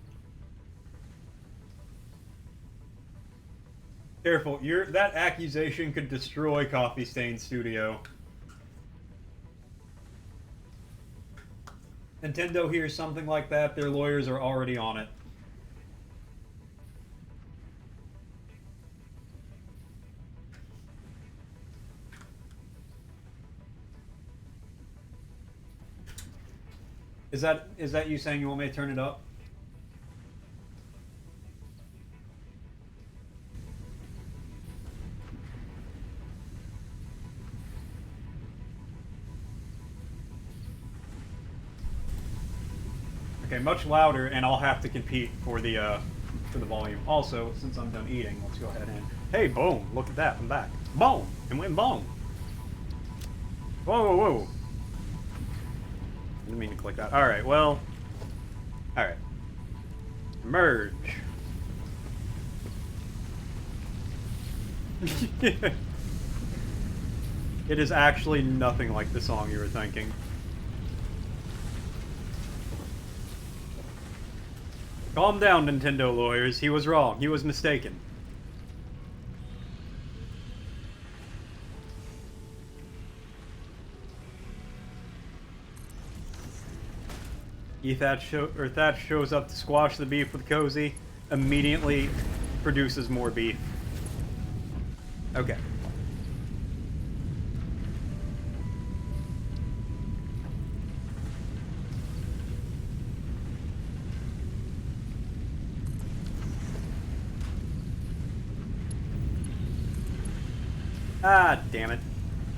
Careful, that accusation could destroy Coffee Stain Studio. Nintendo hears something like that, their lawyers are already on it. Is that you saying you want me to turn it up? Okay, much louder, and I'll have to compete for the volume. Also, since I'm done eating, let's go ahead and... Hey, boom! Look at that, I'm back. Boom! And went boom! Whoa, whoa, whoa! Didn't mean to click that. Alright, well... Alright. Merge. It is actually nothing like the song you were thinking. Calm down, Nintendo lawyers. He was wrong. He was mistaken. Thatch shows up to squash the beef with Cozy, immediately produces more beef. Okay. Ah, damn it.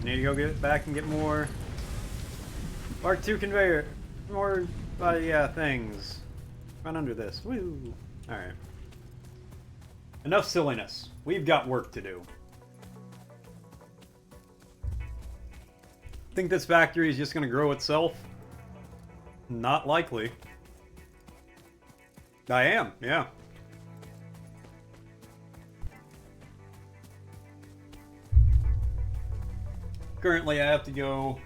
I need to go get back and get more Mark II conveyor. More, yeah, things. Run under this. Woo! Alright. Enough silliness. We've got work to do. Think this factory is just going to grow itself? Not likely. I am, yeah. Currently, I have to go...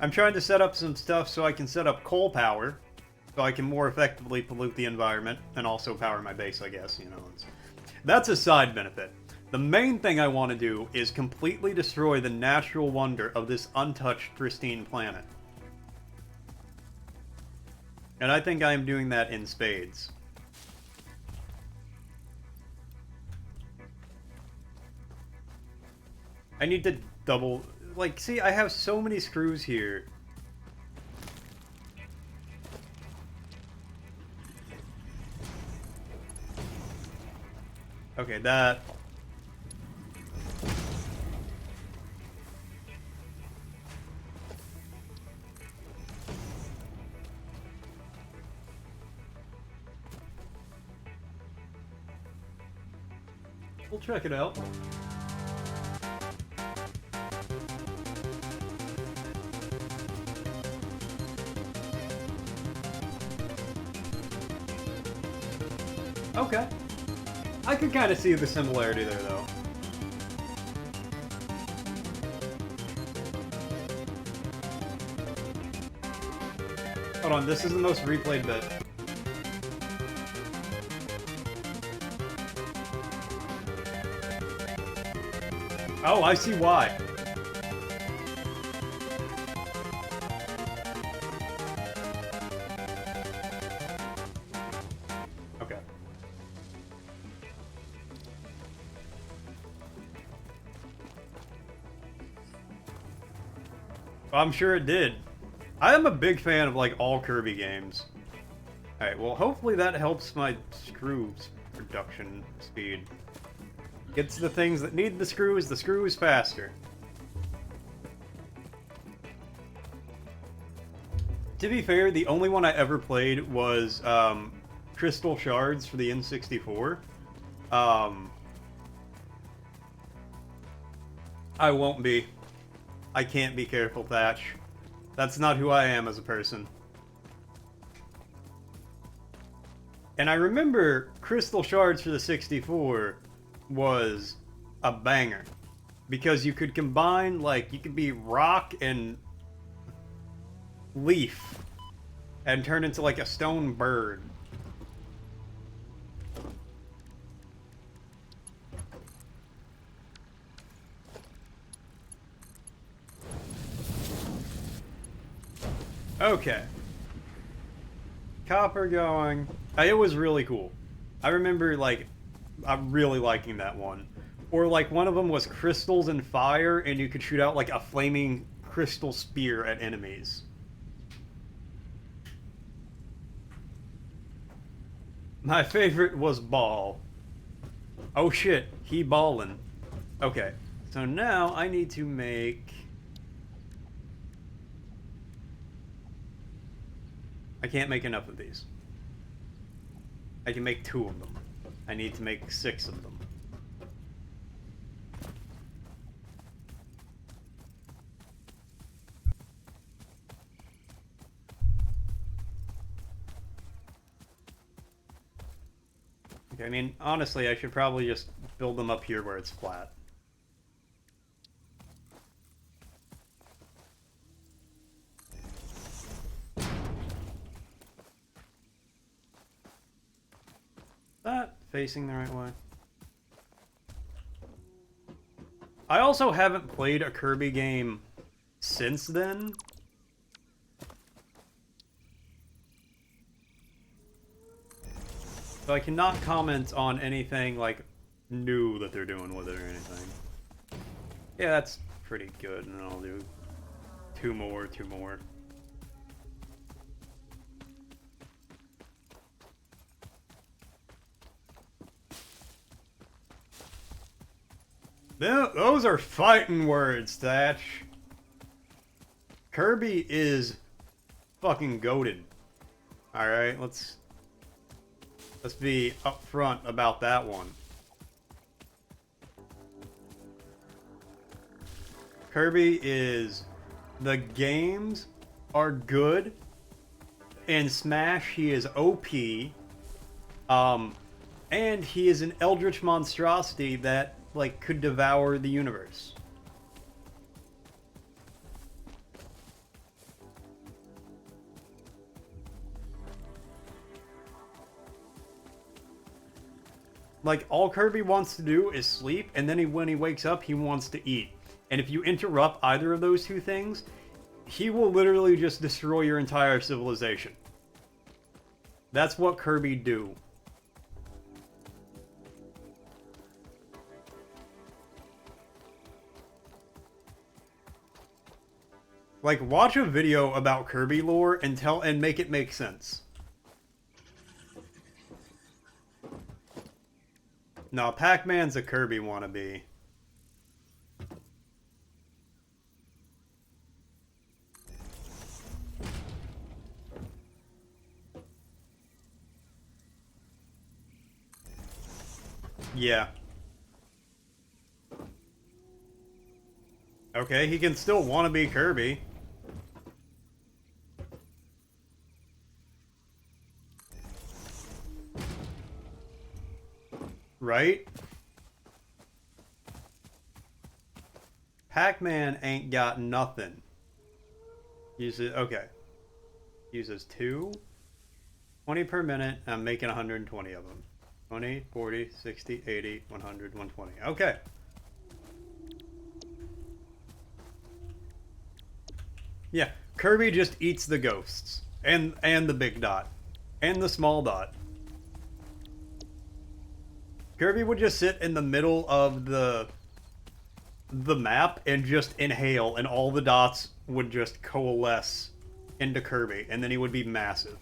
I'm trying to set up some stuff so I can set up coal power, so I can more effectively pollute the environment, and also power my base, I guess, you know. That's a side benefit. The main thing I want to do is completely destroy the natural wonder of this untouched, pristine planet. And I think I am doing that in spades. I need to double... Like, see, I have so many screws here. Okay, that... We'll check it out. Okay. I could kind of see the similarity there, though. Hold on, this is the most replayed bit. Oh, I see why. Okay. I'm sure it did. I am a big fan of like all Kirby games. Alright, well hopefully that helps my screws production speed. Gets the things that need the screws faster. To be fair, the only one I ever played was Crystal Shards for the N64. I won't be. I can't be careful, Thatch. That's not who I am as a person. And I remember Crystal Shards for the 64 was a banger. Because you could combine, like, you could be rock and leaf and turn into, like, a stone bird. Okay. Copper going. It was really cool. I remember, like, I'm really liking that one. Or, like, one of them was crystals and fire, and you could shoot out, like, a flaming crystal spear at enemies. My favorite was Ball. Oh shit, he ballin'. Okay, so now I need to make... I can't make enough of these. I can make 2 of them. I need to make 6 of them. Okay, I mean, honestly, I should probably just build them up here where it's flat. That facing the right way. I also haven't played a Kirby game since then. So I cannot comment on anything, like, new that they're doing with it or anything. Yeah, that's pretty good, and then I'll do 2 more, 2 more. Those are fighting words, Thatch. Kirby is fucking goated. Alright, let's be upfront about that one. Kirby is... The games are good. In Smash, he is OP. And he is an eldritch monstrosity that, like, could devour the universe. Like, all Kirby wants to do is sleep, and then when he wakes up, he wants to eat. And if you interrupt either of those 2 things, he will literally just destroy your entire civilization. That's what Kirby do. Like, watch a video about Kirby lore and make it make sense. No, Pac-Man's a Kirby wannabe. Yeah. Okay, he can still wannabe Kirby. Right? Pac-Man ain't got nothing. You see, okay. Uses 2. 20 per minute. I'm making 120 of them. 20, 40, 60, 80, 100, 120. Okay. Yeah, Kirby just eats the ghosts. And the big dot. And the small dot. Kirby would just sit in the middle of the map and just inhale, and all the dots would just coalesce into Kirby, and then he would be massive.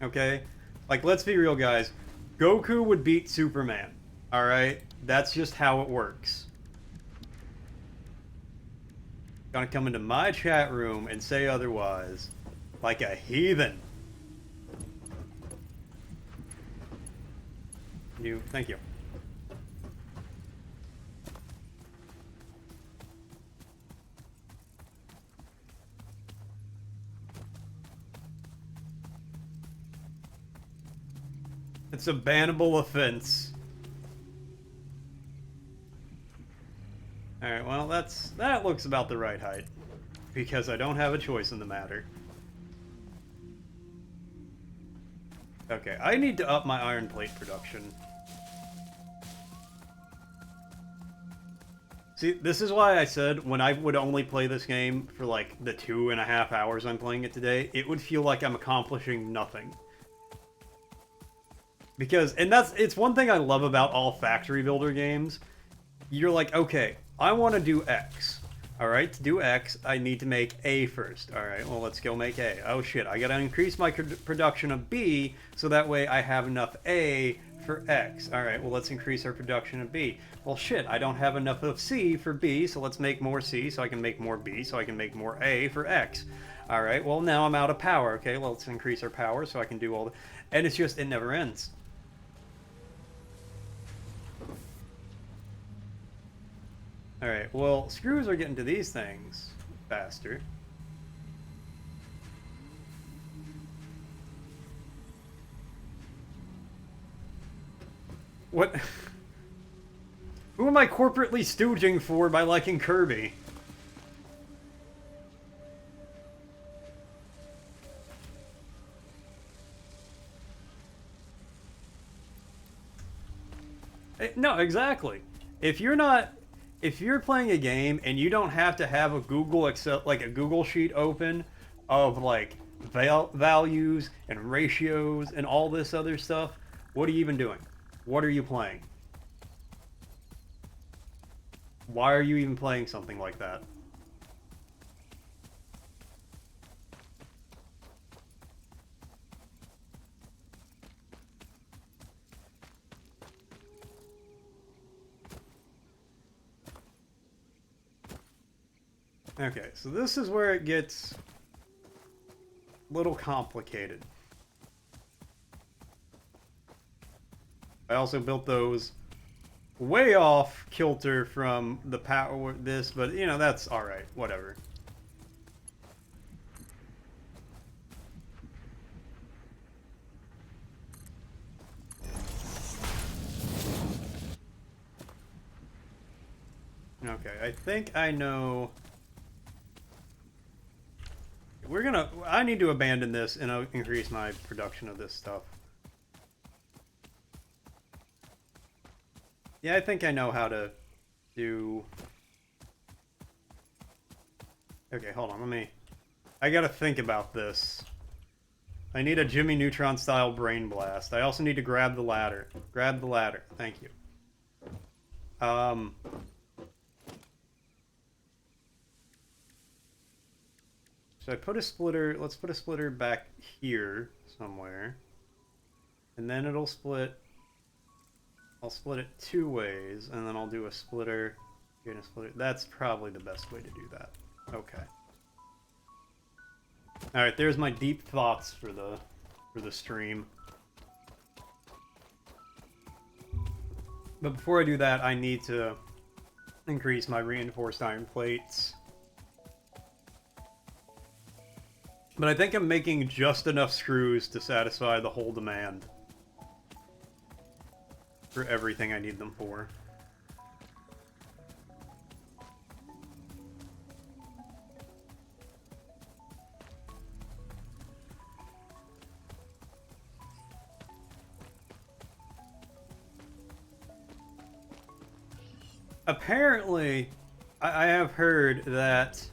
Okay? Like, let's be real, guys. Goku would beat Superman. Alright? That's just how it works. Gonna come into my chat room and say otherwise. Like a heathen. Thank you. It's a bannable offense. Alright, well, that looks about the right height. Because I don't have a choice in the matter. Okay, I need to up my iron plate production. See, this is why I said when I would only play this game for like the 2.5 hours I'm playing it today, it would feel like I'm accomplishing nothing. Because, and it's one thing I love about all factory builder games. You're like, okay, I want to do X. Alright, to do X, I need to make A first. Alright, well, let's go make A. Oh shit, I gotta increase my production of B, so that way I have enough A for X. Alright, well, let's increase our production of B. Well, shit, I don't have enough of C for B, so let's make more C so I can make more B, so I can make more A for X. Alright, well, now I'm out of power. Okay, well, let's increase our power so I can do all the... And it's just, it never ends. Alright, well, screws are getting to these things faster. What? Who am I corporately stooging for by liking Kirby? No, exactly. If you're playing a game and you don't have to have a Google Excel, like a Google sheet open of like values and ratios and all this other stuff, what are you even doing? What are you playing? Why are you even playing something like that? Okay, so this is where it gets a little complicated. I also built those way off kilter from the power this, but you know, that's alright, whatever. Okay, I think I know... I need to abandon this and increase my production of this stuff. Yeah, I think I know how to do... Okay, hold on, I gotta think about this. I need a Jimmy Neutron style brain blast. I also need to grab the ladder. Grab the ladder. Thank you. Should I put a splitter? Let's put a splitter back here somewhere. And then it'll split. I'll split it 2 ways, and then I'll do a splitter and a splitter. That's probably the best way to do that. Okay. Alright, there's my deep thoughts for the stream. But before I do that, I need to increase my reinforced iron plates. But I think I'm making just enough screws to satisfy the whole demand for everything I need them for. Apparently, I have heard that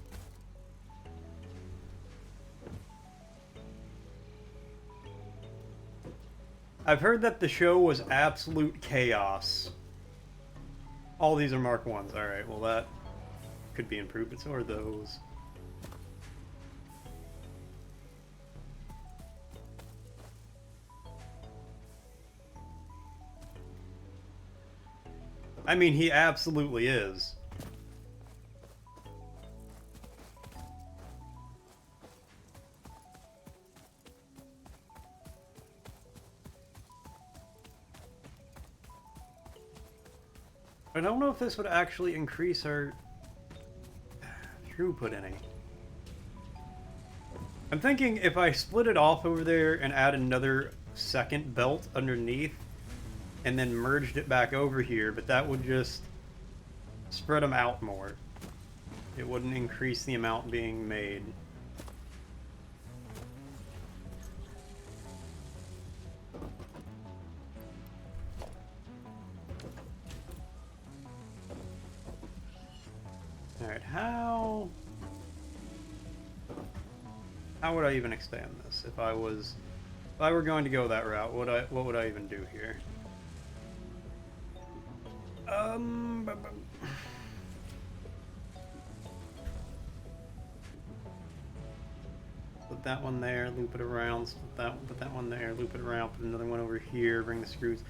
the show was absolute chaos. All these are Mark 1s. Alright, well that could be improved, but so are those. I mean, he absolutely is. I don't know if this would actually increase our throughput any. I'm thinking if I split it off over there and add another second belt underneath and then merged it back over here, but that would just spread them out more. It wouldn't increase the amount being made. Alright, how would I even expand this if I were going to go that route? What would I even do here? Put that one there, loop it around, put that one there, loop it around, put another one over here, bring the screws.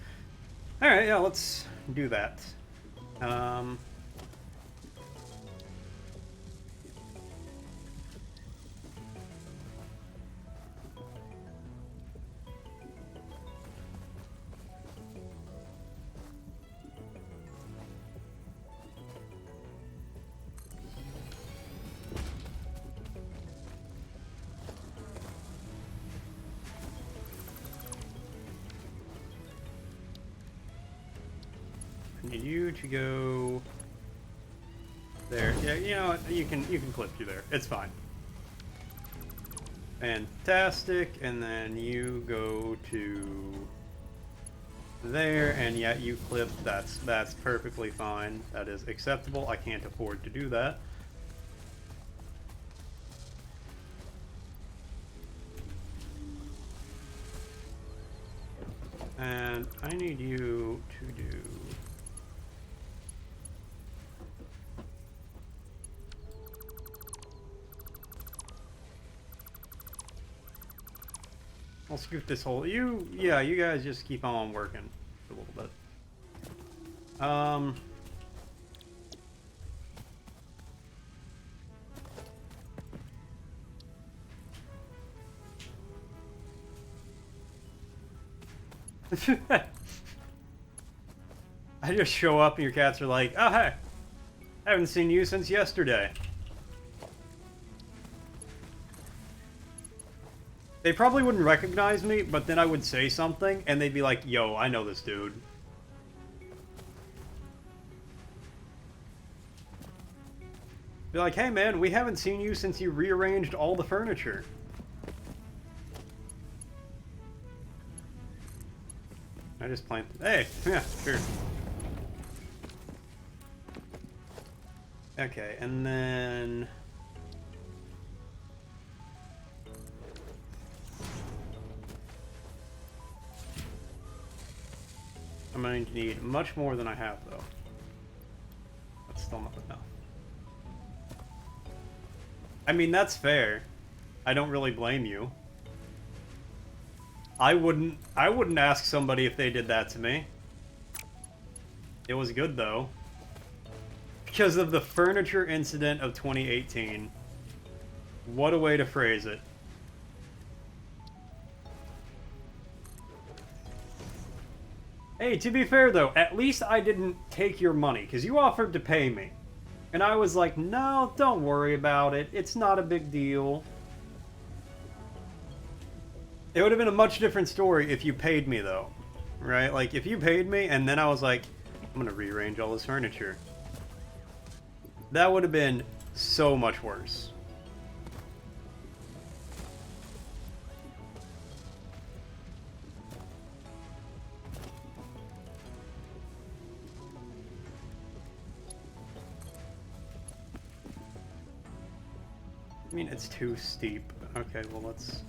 Alright, yeah, let's do that. I need you to go there. Yeah, you know what? You can clip you there. It's fine. Fantastic. And then you go to there, and yeah, you clip. That's perfectly fine. That is acceptable. I can't afford to do that. And I need you to do I'll scoop this whole you guys just keep on working for a little bit. I just show up and your cats are like, oh hey, I haven't seen you since yesterday. They probably wouldn't recognize me, but then I would say something, and they'd be like, yo, I know this dude. Be like, hey man, we haven't seen you since you rearranged all the furniture. I just planted. Hey, yeah, sure. Okay, and then I'm going to need much more than I have, though. That's still not enough. I mean, that's fair. I don't really blame you. I wouldn't ask somebody if they did that to me. It was good, though. Because of the furniture incident of 2018. What a way to phrase it. Hey, to be fair though, at least I didn't take your money, because you offered to pay me. And I was like, no, don't worry about it. It's not a big deal. It would have been a much different story if you paid me though. Right? Like, if you paid me and then I was like, I'm gonna rearrange all this furniture. That would have been so much worse. I mean, it's too steep. Okay, well, let's...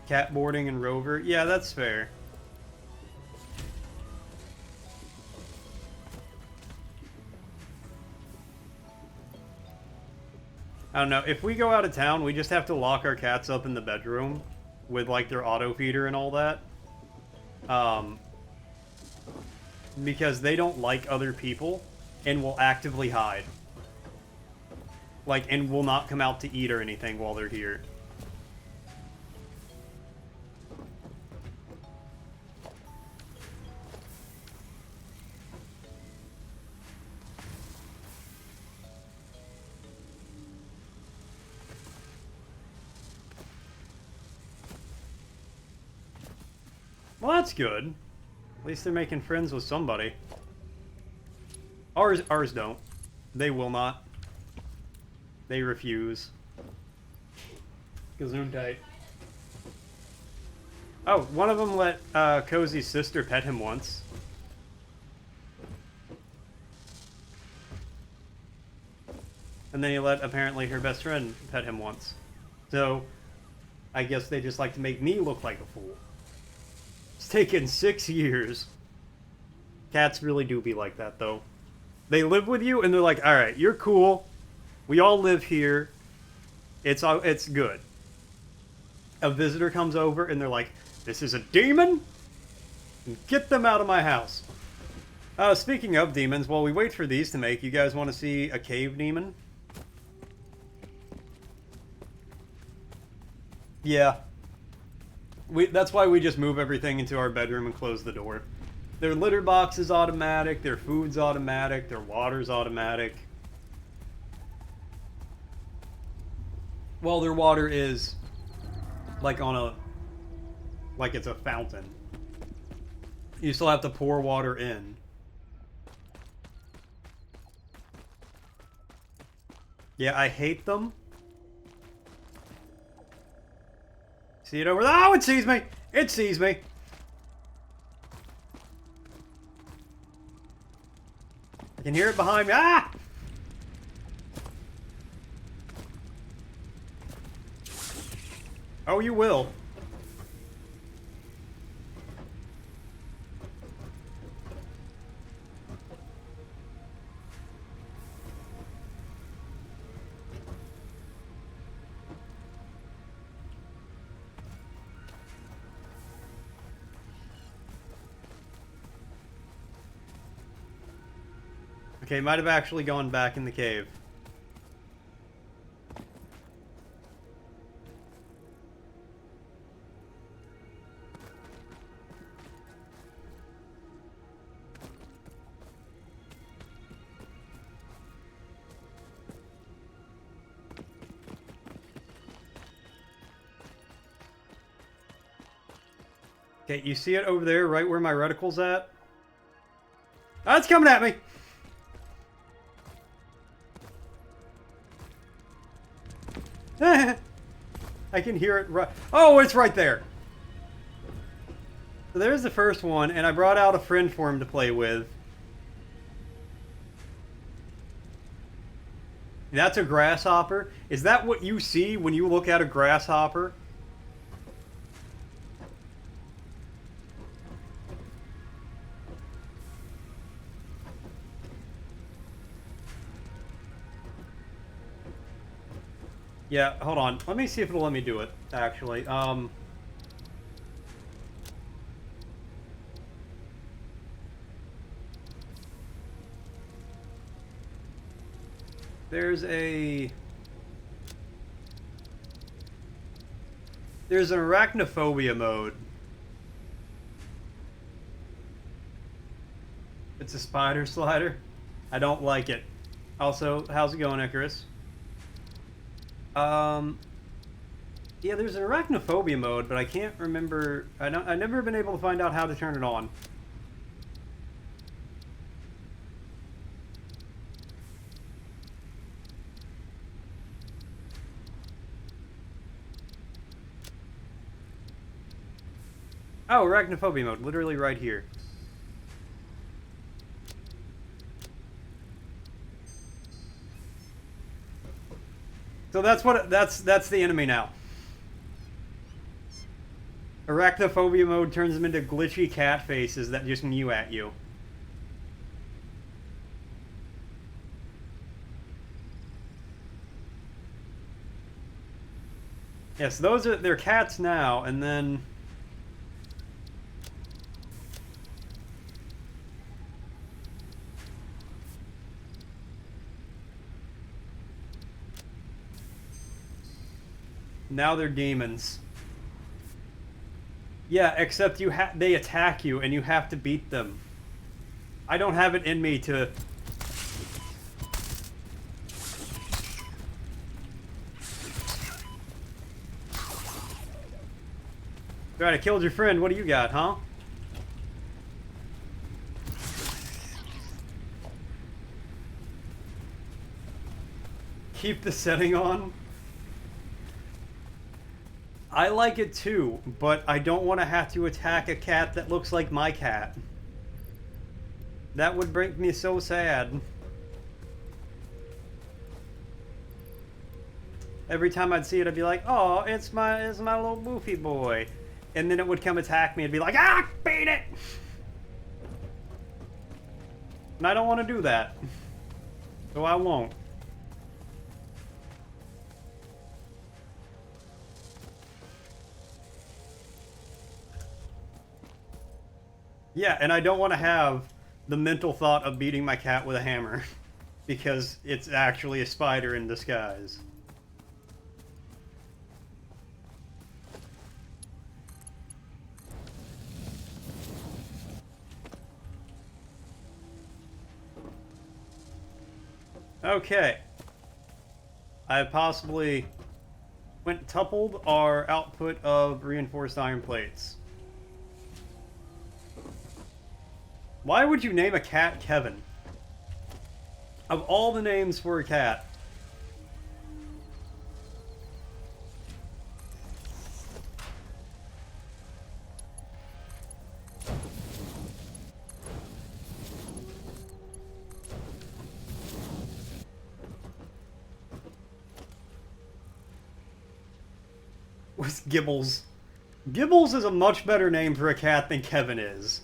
Catboarding and rover? Yeah, that's fair. I don't know. If we go out of town, we just have to lock our cats up in the bedroom with, like, their auto feeder and all that. Because they don't like other people and will actively hide. Like, and will not come out to eat or anything while they're here. Well, that's good. At least they're making friends with somebody. Ours don't. They will not. They refuse. Gesundheit. Oh, one of them let Cozy's sister pet him once. And then he let, apparently, her best friend pet him once. So, I guess they just like to make me look like a fool. It's taken 6 years. Cats really do be like that, though. They live with you, and they're like, alright, you're cool. We all live here. It's good. A visitor comes over, and they're like, this is a demon? Get them out of my house. Speaking of demons, while we wait for these to make, you guys want to see a cave demon? Yeah. That's why we just move everything into our bedroom and close the door. Their litter box is automatic, their food's automatic, their water's automatic. Well, their water is like like it's a fountain. You still have to pour water in. Yeah, I hate them. See it over there? Oh, it sees me! It sees me! I can hear it behind me. Ah! Oh, you will. Okay, might have actually gone back in the cave. Okay, you see it over there, right where my reticle's at? Oh, it's coming at me! I can hear it right. Oh, it's right there. So there's the first one, and I brought out a friend for him to play with. That's a grasshopper. Is that what you see when you look at a grasshopper? Yeah, hold on. Let me see if it'll let me do it, actually. There's an arachnophobia mode. It's a spider slider. I don't like it. Also, how's it going, Icarus? Yeah, there's an arachnophobia mode, but I can't remember. I've never been able to find out how to turn it on. Oh, arachnophobia mode, literally right here. So that's what that's the enemy now. Arachnophobia mode turns them into glitchy cat faces that just mew at you. Yes, those are they're cats now, and then now they're demons. Yeah, except they attack you and you have to beat them. I don't have it in me to... Right, I killed your friend. What do you got, huh? Keep the setting on. I like it too, but I don't want to have to attack a cat that looks like my cat. That would make me so sad. Every time I'd see it, I'd be like, "Oh, it's my little boofy boy," and then it would come attack me and be like, "Ah, beat it!" And I don't want to do that, so I won't. Yeah, and I don't want to have the mental thought of beating my cat with a hammer, because it's actually a spider in disguise. Okay. I possibly quintupled our output of reinforced iron plates. Why would you name a cat Kevin? Of all the names for a cat. What's Gibbles? Gibbles is a much better name for a cat than Kevin is.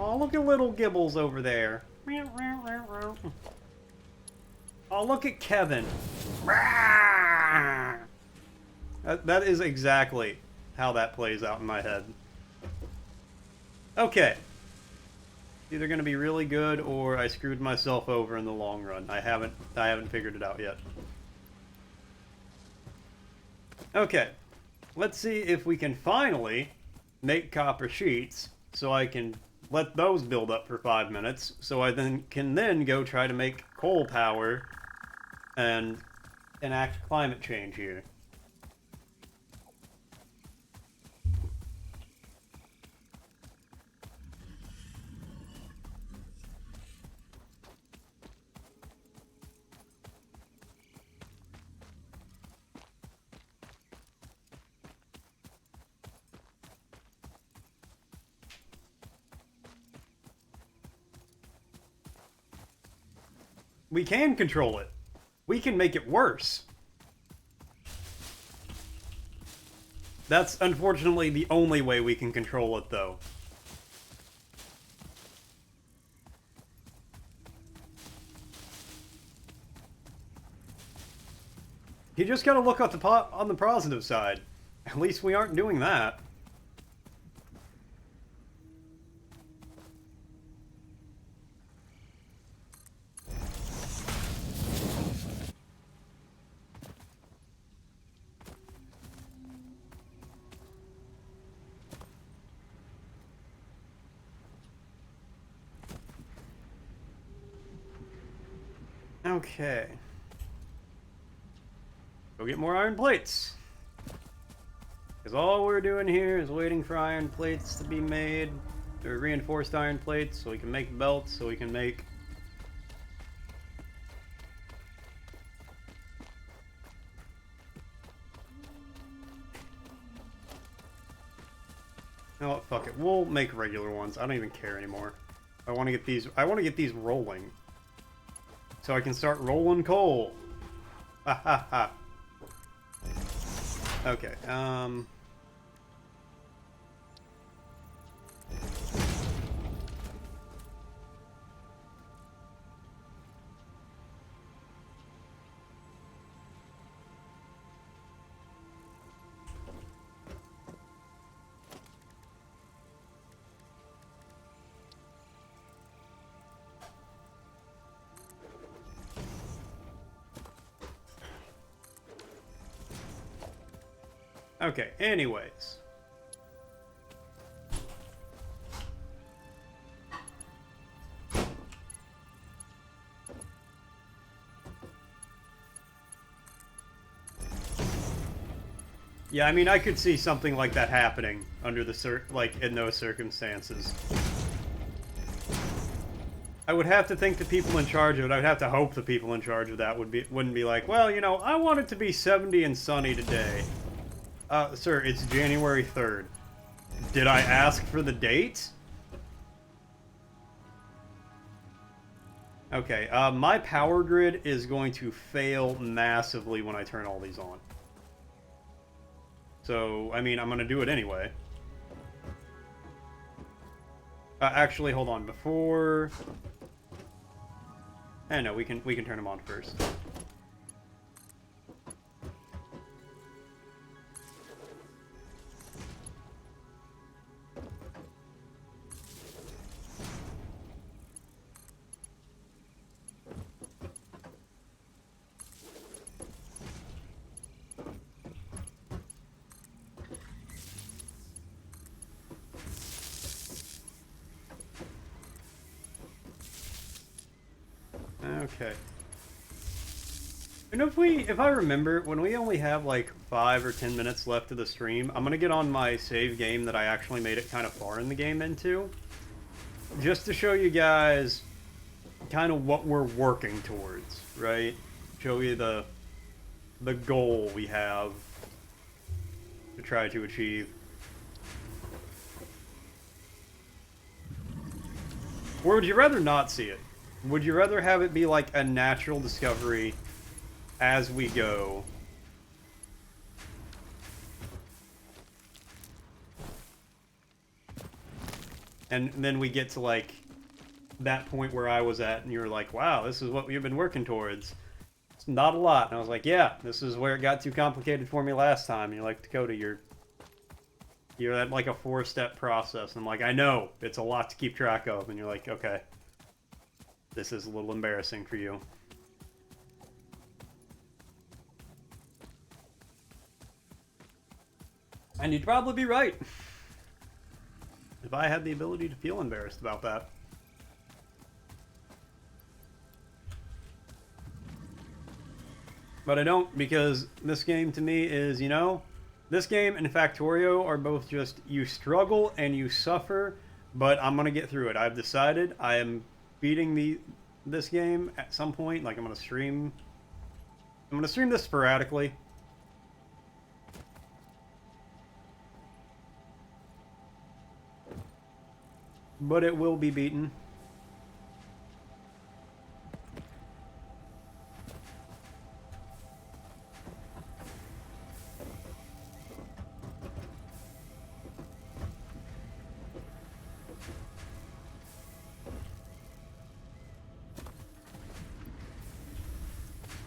Oh, look at little Gibbles over there. Oh, look at Kevin. That is exactly how that plays out in my head. Okay. Either going to be really good or I screwed myself over in the long run. I haven't figured it out yet. Okay. Let's see if we can finally make copper sheets so I can let those build up for 5 minutes so I can go try to make coal power and enact climate change here. We can control it. We can make it worse. That's unfortunately the only way we can control it, though. You just gotta look at on the positive side. At least we aren't doing that. Okay. Go get more iron plates. Because all we're doing here is waiting for iron plates to be made, or reinforced iron plates, so we can make belts, so we can make know what? Fuck it. We'll make regular ones. I don't even care anymore. I want to get these. I want to get these rolling, so I can start rolling coal. Ha ha ha. Okay. Okay, anyways. Yeah, I mean, I could see something like that happening under the in those circumstances. I would have to think the people in charge of it. I would have to hope the people in charge of that wouldn't be like, well, you know, I want it to be 70 and sunny today. Sir, it's January 3rd. Did I ask for the date? Okay, my power grid is going to fail massively when I turn all these on. So, I mean, I'm going to do it anyway. Actually, hold on. Before... no, we can turn them on first. Okay. And if I remember, when we only have like 5 or 10 minutes left of the stream, I'm gonna get on my save game that I actually made it kind of far in the game into, just to show you guys kind of what we're working towards, right? Show you the goal we have to try to achieve. Or would you rather not see it? Would you rather have it be like a natural discovery as we go? And then we get to like that point where I was at and you were like, wow, this is what we've been working towards. It's not a lot. And I was like, yeah, this is where it got too complicated for me last time. And you're like, Dakota, you're at like a 4-step process. And I'm like, I know, it's a lot to keep track of. And you're like, okay. This is a little embarrassing for you. And you'd probably be right. If I had the ability to feel embarrassed about that. But I don't, because this game to me is, you know, this game and Factorio are both just, you struggle and you suffer, but I'm going to get through it. I've decided I am beating this game at some point. Like, I'm gonna stream this sporadically. But it will be beaten.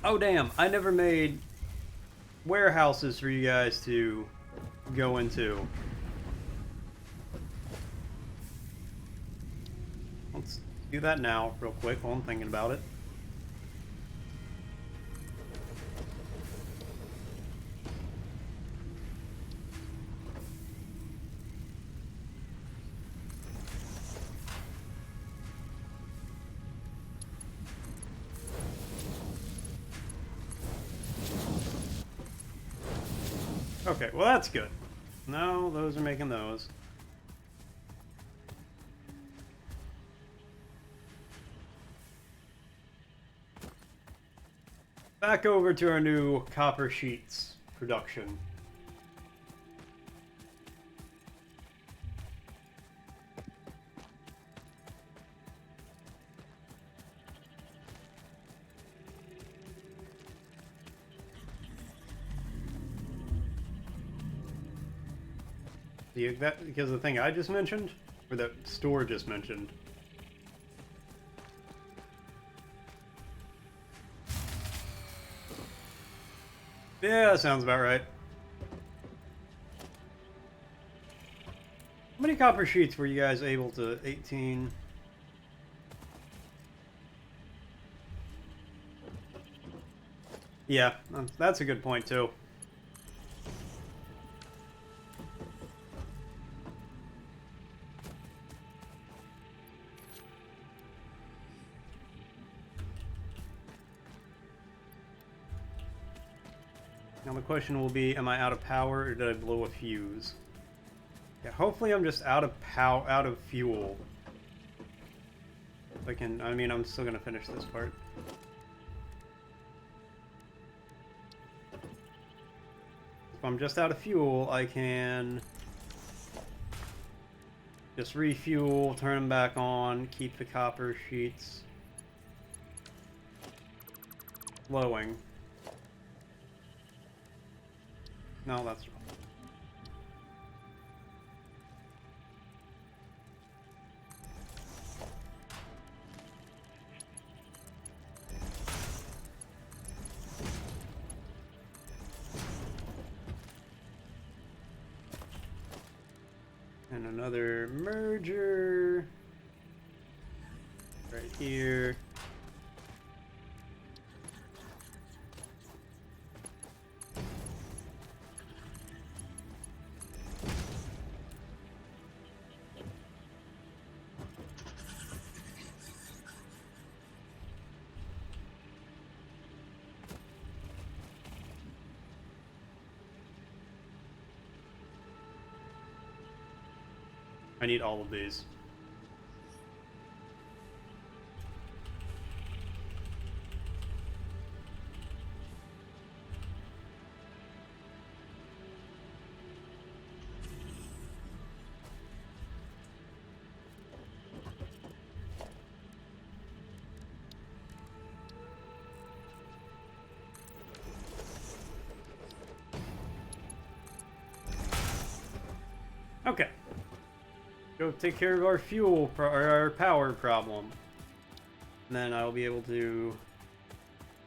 Oh damn, I never made warehouses for you guys to go into. Let's do that now real quick while I'm thinking about it. Okay, well that's good. No, those are making those. Back over to our new copper sheets production. because the thing I just mentioned, or that store just mentioned. Yeah, that sounds about right. How many copper sheets were you guys able to? 18. Yeah, that's a good point too. Now the question will be, am I out of power or did I blow a fuse? Yeah, hopefully I'm just out of fuel. I mean, I'm still gonna finish this part. If I'm just out of fuel, I can just refuel, turn them back on, keep the copper sheets flowing. No, that's wrong. And another merger right here. I need all of these. Okay. Go take care of our our power problem. And then I'll be able to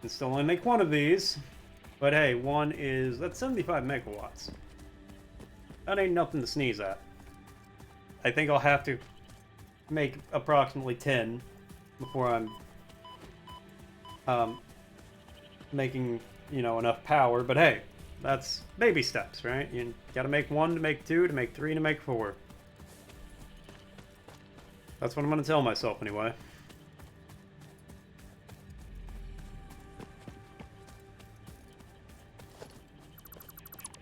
still only make one of these. But hey, that's 75 megawatts. That ain't nothing to sneeze at. I think I'll have to make approximately 10 before I'm making, enough power. But hey, that's baby steps, right? You gotta make 1 to make 2 to make 3 to make 4. That's what I'm gonna tell myself anyway.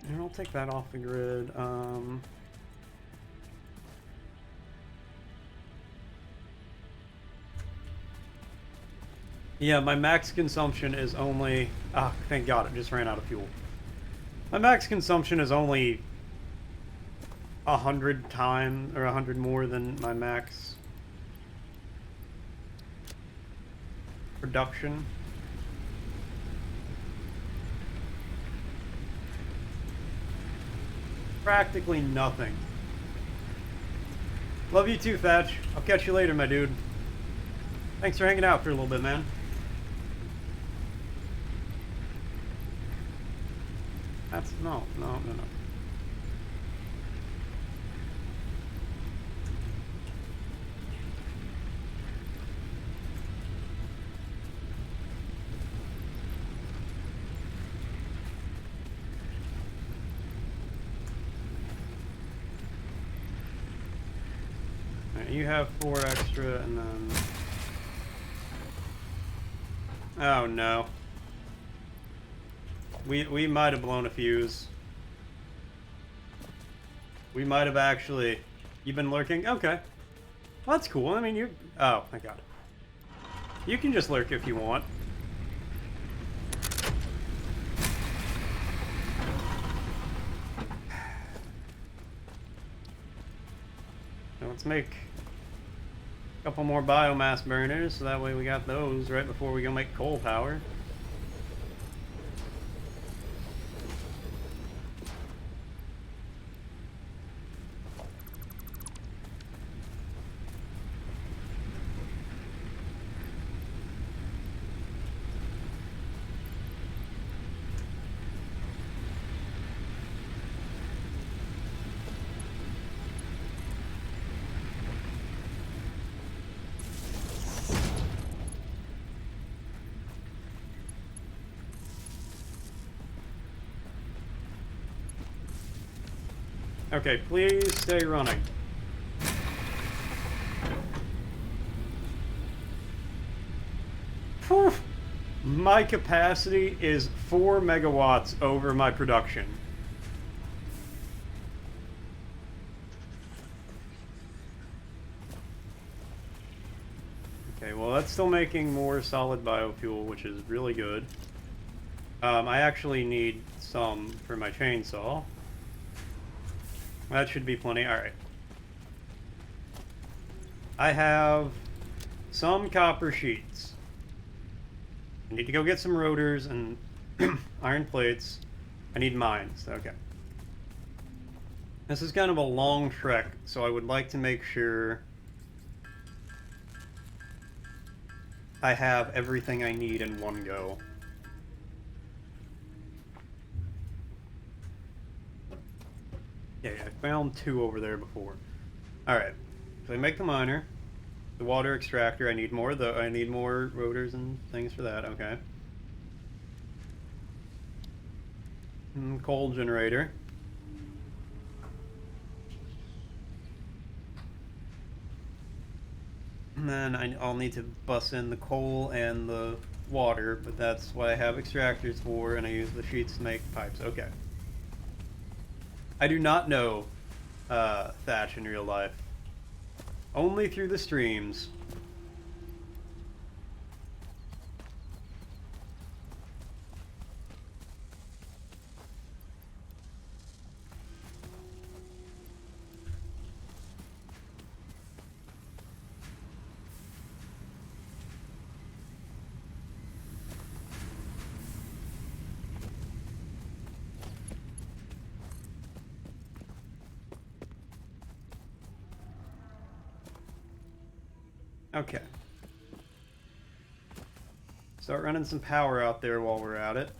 And I'll take that off the grid. Yeah, my max consumption is only... Ah, thank God, it just ran out of fuel. My max consumption is only 100 times, or 100 more than my max production. Practically nothing. Love you too, Thatch. I'll catch you later, my dude. Thanks for hanging out for a little bit, man. That's... No. You have 4 extra, and then... Oh, no. We might have blown a fuse. We might have actually... You've been lurking? Okay. Well, that's cool. I mean, you... Oh, thank God. You can just lurk if you want. Now let's make a couple more biomass burners, so that way we got those right before we go make coal power. Okay, please stay running. Whew. My capacity is 4 megawatts over my production. Okay, well that's still making more solid biofuel, which is really good. I actually need some for my chainsaw. That should be plenty. Alright. I have some copper sheets. I need to go get some rotors and iron plates. I need mines. Okay. This is kind of a long trek, so I would like to make sure I have everything I need in one go. Yeah, I found 2 over there before. Alright. So I make the miner. The water extractor, I need more though. I need more rotors and things for that, okay. Coal generator. And then I'll need to bus in the coal and the water, but that's what I have extractors for, and I use the sheets to make pipes. Okay. I do not know Thatch in real life. Only through the streams. Okay. Start running some power out there while we're at it.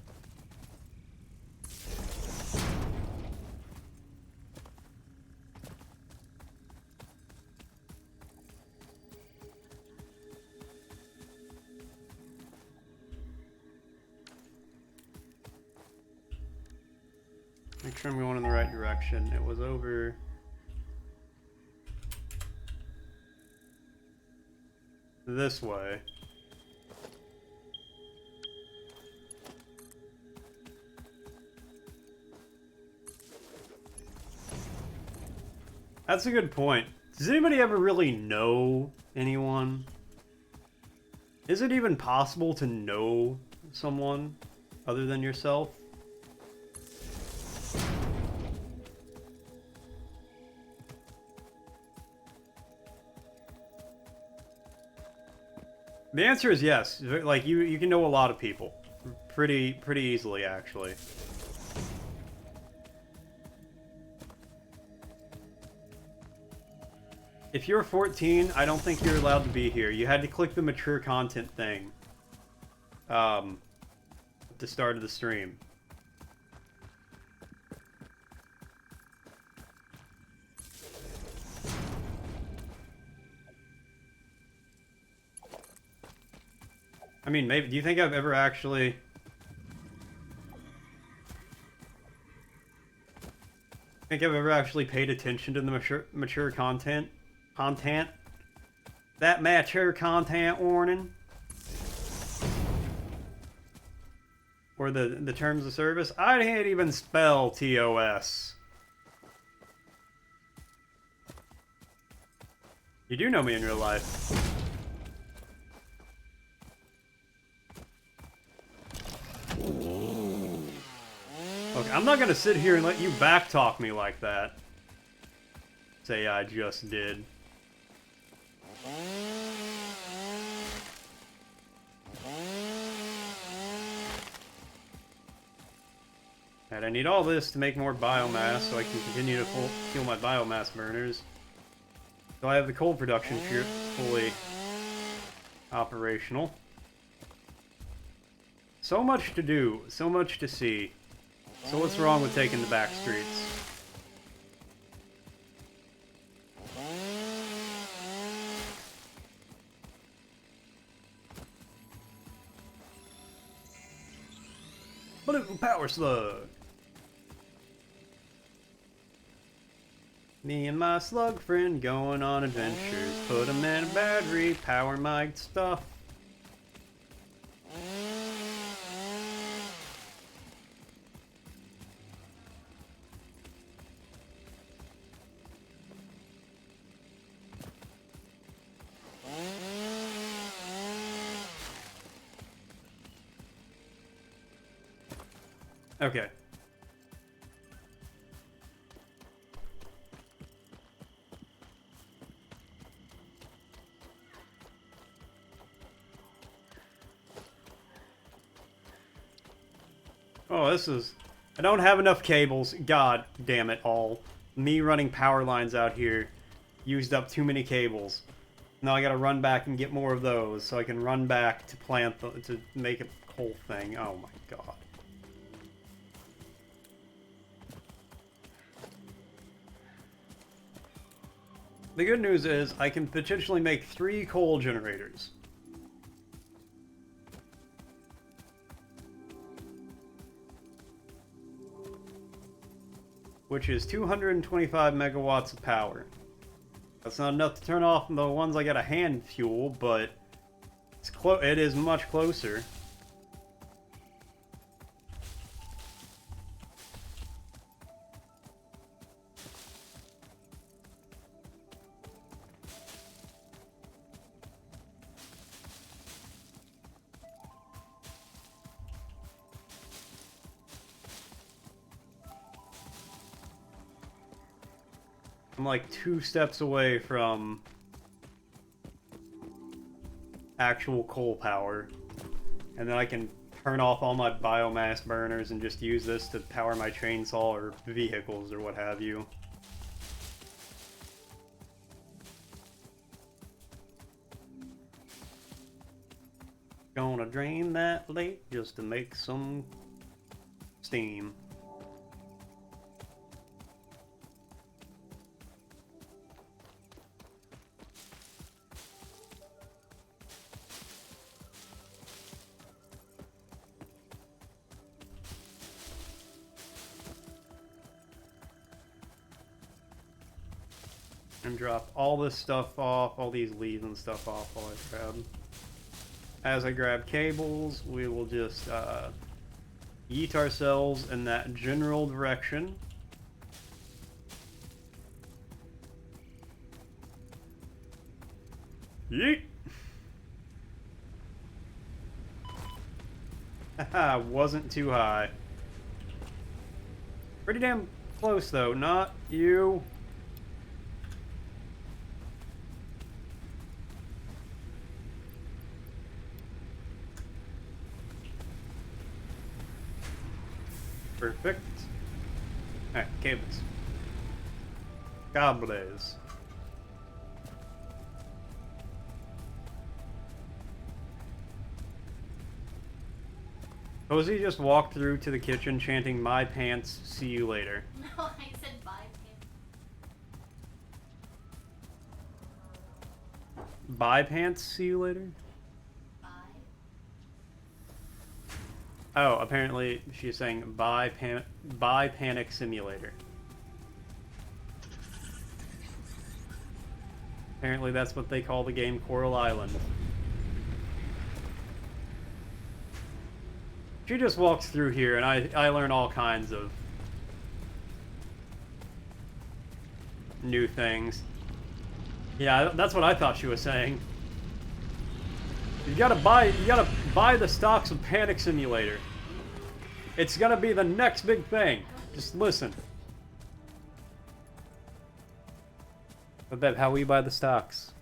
Make sure I'm going in the right direction. It was over... this way. That's a good point. Does anybody ever really know anyone? Is it even possible to know someone other than yourself? The answer is yes. Like you can know a lot of people, pretty easily actually. If you're 14, I don't think you're allowed to be here. You had to click the mature content thing at the start of the stream. I mean, maybe. Do you think I've ever actually... think I've ever actually paid attention to the mature content? That mature content warning? Or the terms of service? I can't even spell TOS. You do know me in real life. Look, I'm not gonna sit here and let you backtalk me like that. Say I just did. And I need all this to make more biomass so I can continue to fuel my biomass burners. So I have the coal production fully operational. So much to do, so much to see. So what's wrong with taking the back streets? Blue power slug. Me and my slug friend going on adventures. Put 'em in a battery, power my stuff. Okay. Oh, this is... I don't have enough cables. God damn it all. Me running power lines out here used up too many cables. Now I gotta run back and get more of those so I can run back to plant to make a whole thing. Oh my god. The good news is I can potentially make 3 coal generators. Which is 225 megawatts of power. That's not enough to turn off the ones I gotta hand fuel, but it is much closer. I'm like 2 steps away from actual coal power. And then I can turn off all my biomass burners and just use this to power my chainsaw or vehicles or what have you. Gonna drain that lake just to make some steam. And drop all this stuff off, all these leaves and stuff off while I grab. As I grab cables, we will just yeet ourselves in that general direction. Yeet! Haha, wasn't too high. Pretty damn close though, not you. Perfect. Alright, cables. Cables. Posey just walked through to the kitchen chanting, "My pants, see you later." No, I said bye. Bye pants, see you later? Bye. Oh, apparently she's saying bye Panic Simulator. Apparently that's what they call the game Coral Island. She just walks through here and I learn all kinds of new things. Yeah, that's what I thought she was saying. You gotta buy the stocks of Panic Simulator. It's gonna be the next big thing. Just listen. But Bev, how will you buy the stocks?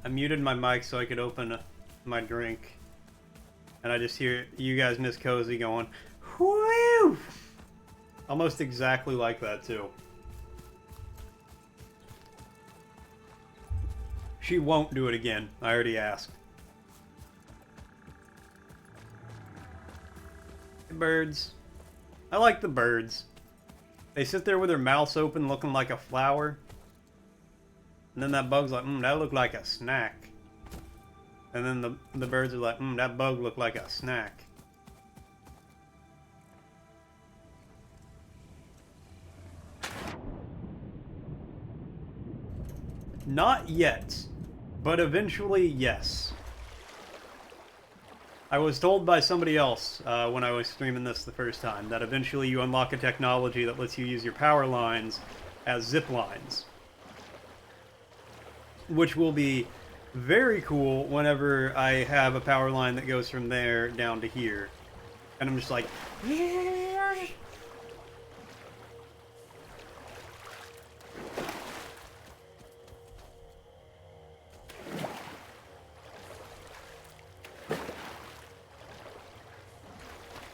I muted my mic so I could open my drink. And I just hear you guys, Miss Cozy, going, whoo! Almost exactly like that, too. She won't do it again. I already asked. birds. I like the birds. They sit there with their mouths open looking like a flower. And then that bug's like, that looked like a snack. And then the birds are like, that bug looked like a snack. Not yet, but eventually, yes. I was told by somebody else when I was streaming this the first time that eventually you unlock a technology that lets you use your power lines as zip lines. Which will be very cool whenever I have a power line that goes from there down to here. And I'm just like...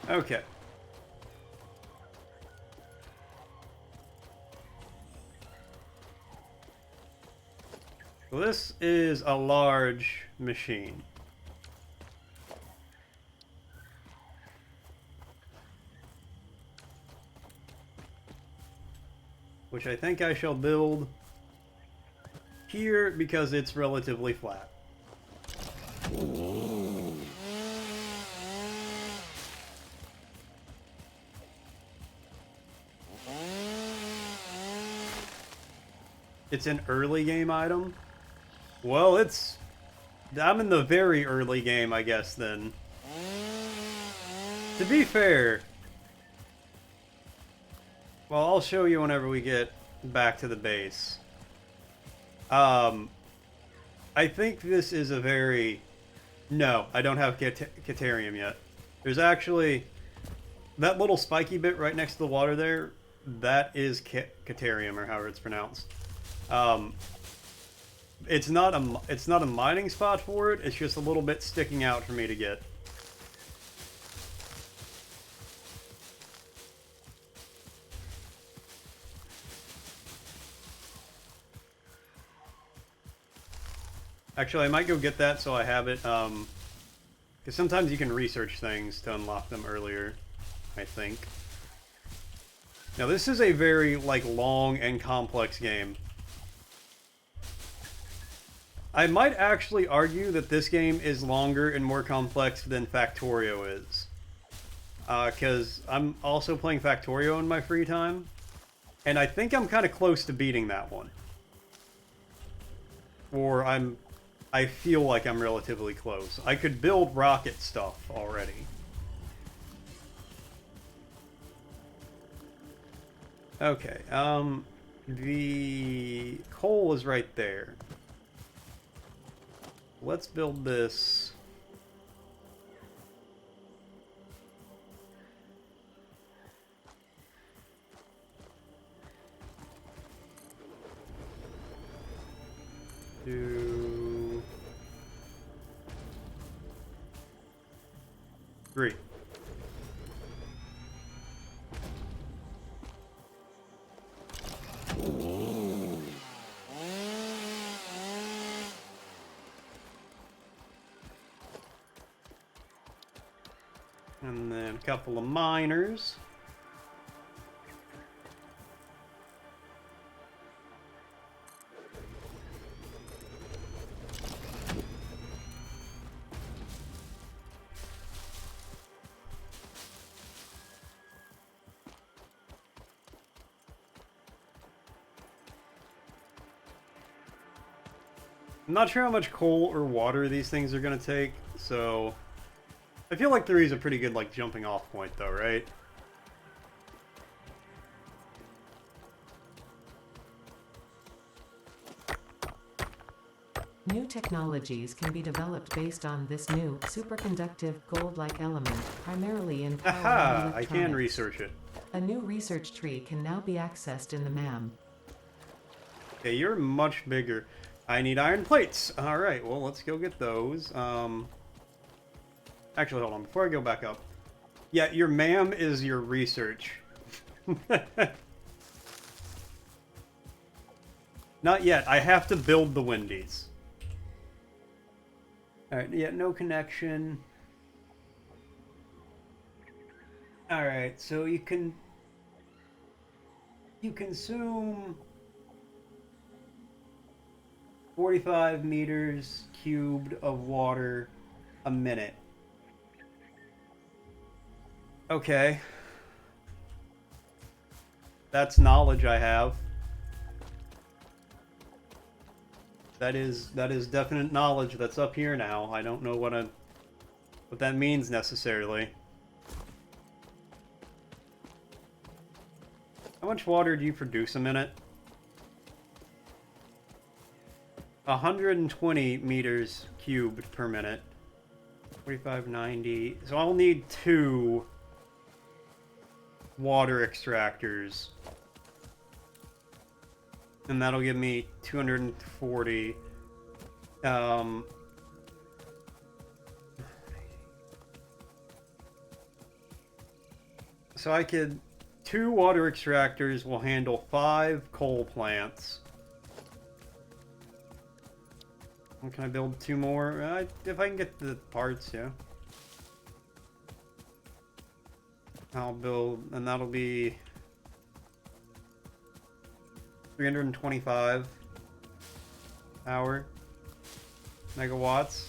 Okay. Well, this is a large machine. Which I think I shall build here because it's relatively flat. It's an early game item? Well, I'm in the very early game, I guess, then. To be fair... Well, I'll show you whenever we get back to the base. I think this is a very... No, I don't have Caterium yet. There's actually... That little spiky bit right next to the water there, that is Caterium, or however it's pronounced. It's not a mining spot for it, it's just a little bit sticking out for me to get. Actually, I might go get that so I have it, because sometimes you can research things to unlock them earlier, I think. Now this is a very, long and complex game. I might actually argue that this game is longer and more complex than Factorio is. Because I'm also playing Factorio in my free time. And I think I'm kind of close to beating that one. Or I feel like I'm relatively close. I could build rocket stuff already. Okay, the coal is right there. Let's build this. Two, three. And then a couple of miners. I'm not sure how much coal or water these things are going to take, so... I feel like 3 is a pretty good, jumping off point, though, right? New technologies can be developed based on this new, superconductive, gold-like element, primarily in power and Aha! I electronics. can research it. A new research tree can now be accessed in the MAM. Okay, you're much bigger. I need iron plates! Alright, well, let's go get those. Actually, hold on, before I go back up. Yeah, your MAM is your research. Not yet, I have to build the Wendy's. Alright, yeah, no connection. Alright, so you consume 45 meters cubed of water a minute. Okay. That's knowledge I have. That is definite knowledge that's up here now. I don't know what that means necessarily. How much water do you produce a minute? 120 meters cubed per minute. 4590. So I'll need 2 water extractors. And that'll give me 240. So I could... 2 water extractors will handle 5 coal plants. And can I build 2 more? If I can get the parts, yeah. I'll build... And that'll be... 325 hour megawatts.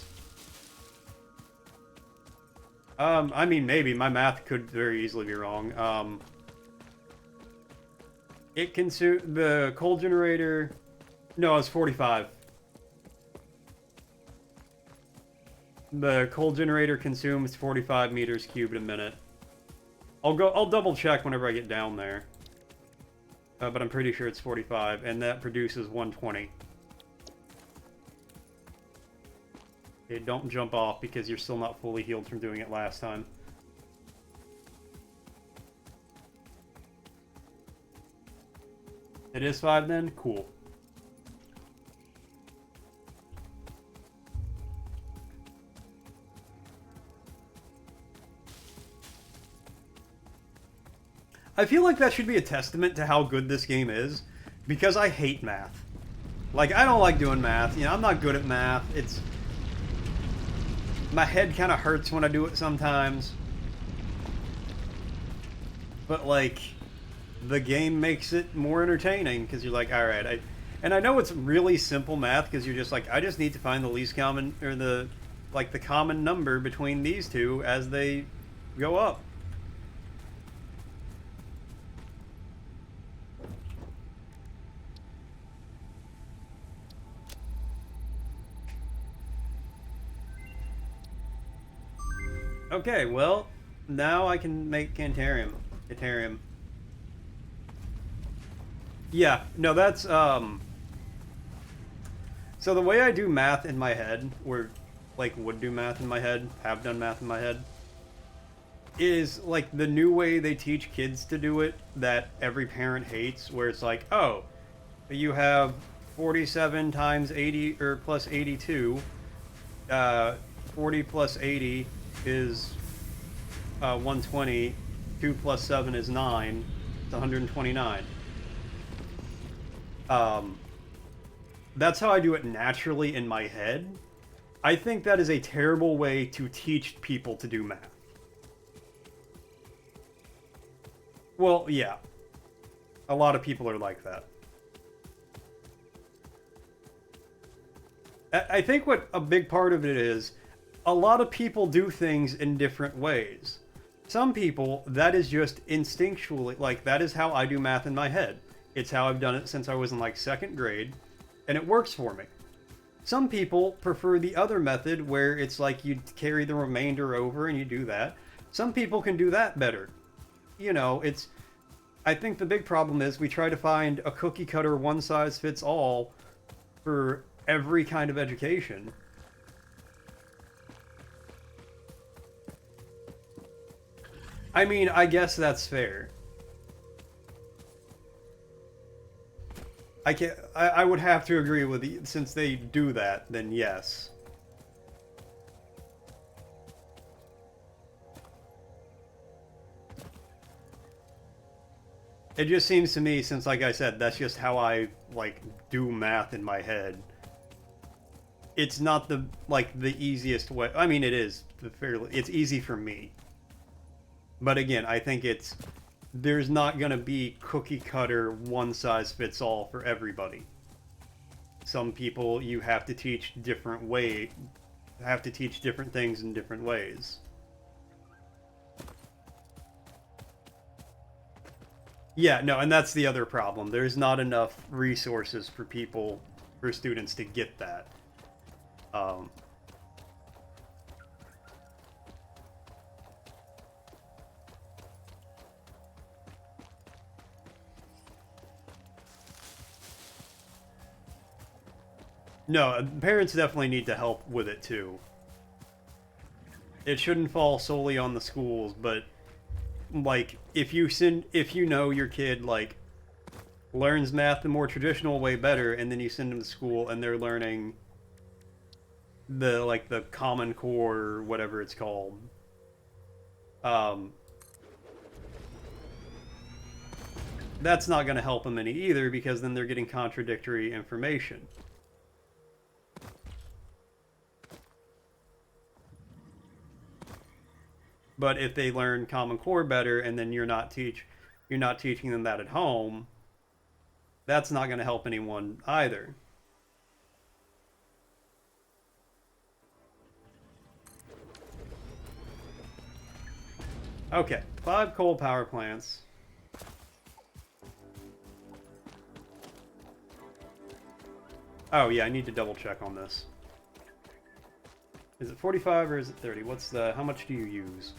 I mean, maybe my math could very easily be wrong. It consume the coal generator. No, it's 45. The coal generator consumes 45 meters cubed a minute. I'll double check whenever I get down there. But I'm pretty sure it's 45, and that produces 120. Okay, don't jump off because you're still not fully healed from doing it last time. It is 5 then? Cool. I feel like that should be a testament to how good this game is, because I hate math. Like, I don't like doing math. You know, I'm not good at math. It's... My head kind of hurts when I do it sometimes. But, like, the game makes it more entertaining, because you're like, alright, And I know it's really simple math, because you're just like, I just need to find the least common, or the common number between these two as they go up. Okay, well, now I can make Cantarium. Yeah, no, that's, So the way I do math in my head, or, like, would do math in my head, have done math in my head, is, like, the new way they teach kids to do it that every parent hates, where it's like, oh, you have 47 times 80, or plus 82, 40 plus 80 is 120, 2 plus 7 is 9, it's 129. That's how I do it naturally in my head. I think that is a terrible way to teach people to do math. Well, yeah. A lot of people are like that. I think what a big part of it is, a lot of people do things in different ways. Some people, that is just instinctually, like, that is how I do math in my head. It's how I've done it since I was in, like, 2nd grade, and it works for me. Some people prefer the other method, where it's like you carry the remainder over and you do that. Some people can do that better. You know, it's... I think the big problem is we try to find a cookie-cutter, one-size-fits-all for every kind of education. I mean, I guess that's fair. I would have to agree with you, since they do that, then yes. It just seems to me, since, like I said, that's just how I, like, do math in my head. It's not the, like, the easiest way. I mean, it is fairly... It's easy for me. But again, I think there's not going to be cookie cutter one size fits all for everybody. Some people you have to teach different things in different ways. Yeah, no, and that's the other problem. There's not enough resources for students to get that. No, parents definitely need to help with it too. It shouldn't fall solely on the schools, but like if you know your kid like learns math the more traditional way better, and then you send them to school and they're learning the Common Core or whatever it's called. That's not going to help them any either, because then they're getting contradictory information. But if they learn Common Core better, and then you're not teaching them that at home, that's not going to help anyone either. Okay, 5 coal power plants. Oh yeah, I need to double check on this. Is it 45 or is it 30? How much do you use?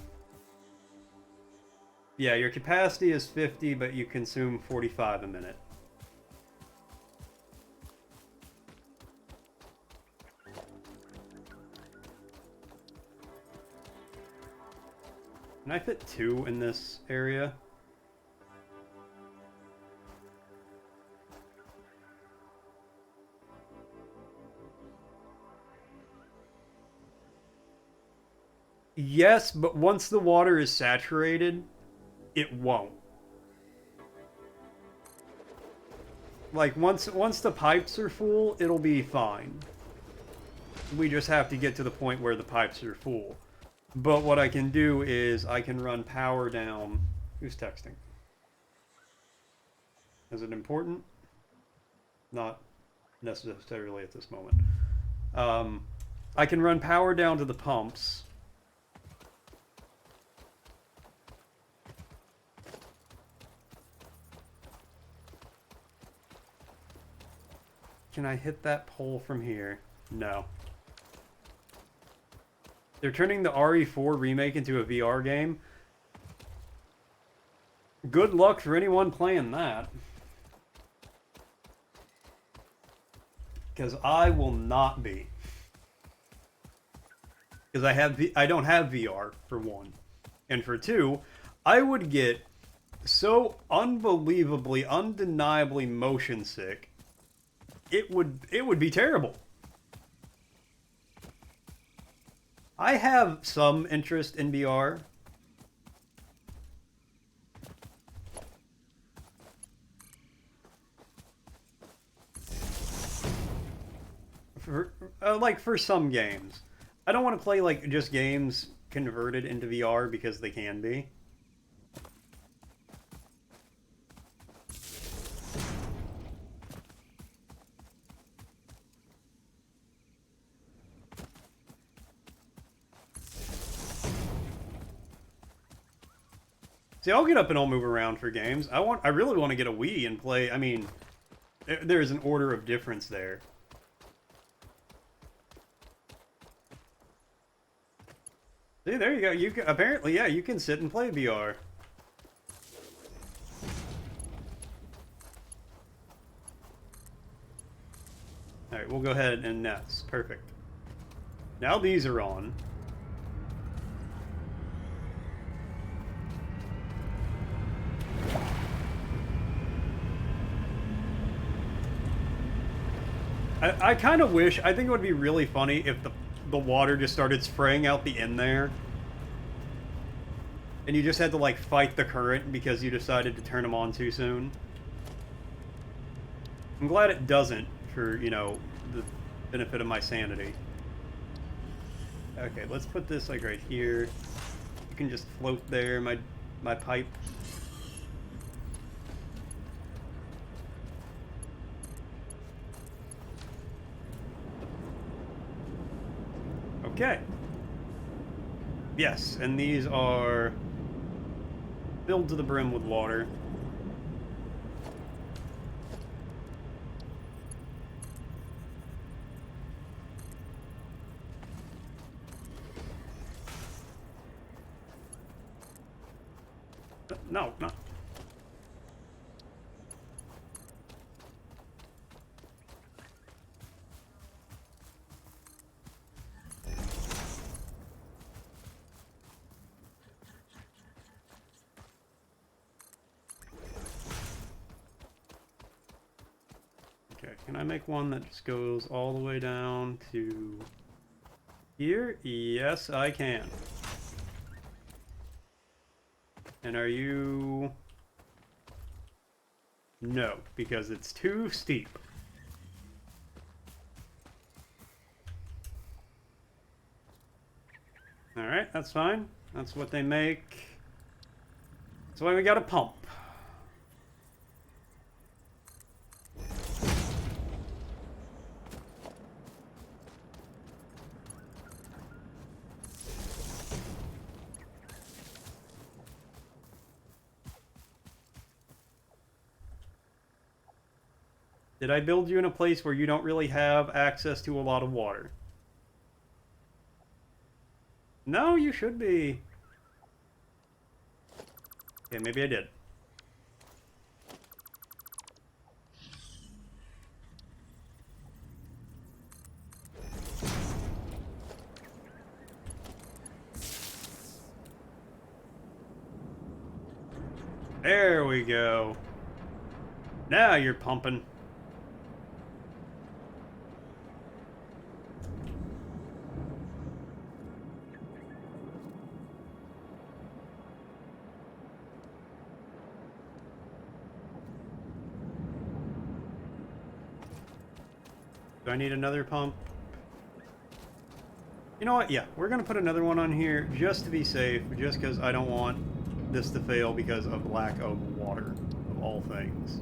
Yeah, your capacity is 50, but you consume 45 a minute. Can I fit 2 in this area? Yes, but once the water is saturated, it won't. Like, once the pipes are full, it'll be fine. We just have to get to the point where the pipes are full. But what I can do is I can run power down. Who's texting? Is it important? Not necessarily at this moment. I can run power down to the pumps. Can I hit that pole from here? No. They're turning the RE4 remake into a VR game. Good luck for anyone playing that. Because I will not be. Because I don't have VR, for one. And for two, I would get so unbelievably, undeniably motion sick. It would be terrible. I have some interest in VR. For some games. I don't want to play like just games converted into VR because they can be. See, I'll get up and I'll move around for games. I really want to get a Wii and play. I mean, there's an order of difference there. See, there you go. Apparently, yeah, you can sit and play VR. Alright, we'll go ahead and nest. Perfect. Now these are on. I kind of wish, I think it would be really funny if the water just started spraying out the end there. And you just had to, like, fight the current because you decided to turn them on too soon. I'm glad it doesn't, for, you know, the benefit of my sanity. Okay, let's put this, like, right here. can just float there, my pipe. Okay. Yes, and these are filled to the brim with water. No, no. Okay, can I make one that just goes all the way down to here? Yes, I can. And are you... No, because it's too steep. Alright, that's fine. That's what they make. That's why we got a pump. Did I build you in a place where you don't really have access to a lot of water? No, you should be. Okay, maybe I did. There we go. Now you're pumping. Do I need another pump? You know what? Yeah, we're going to put another one on here just to be safe, just because I don't want this to fail because of lack of water, of all things.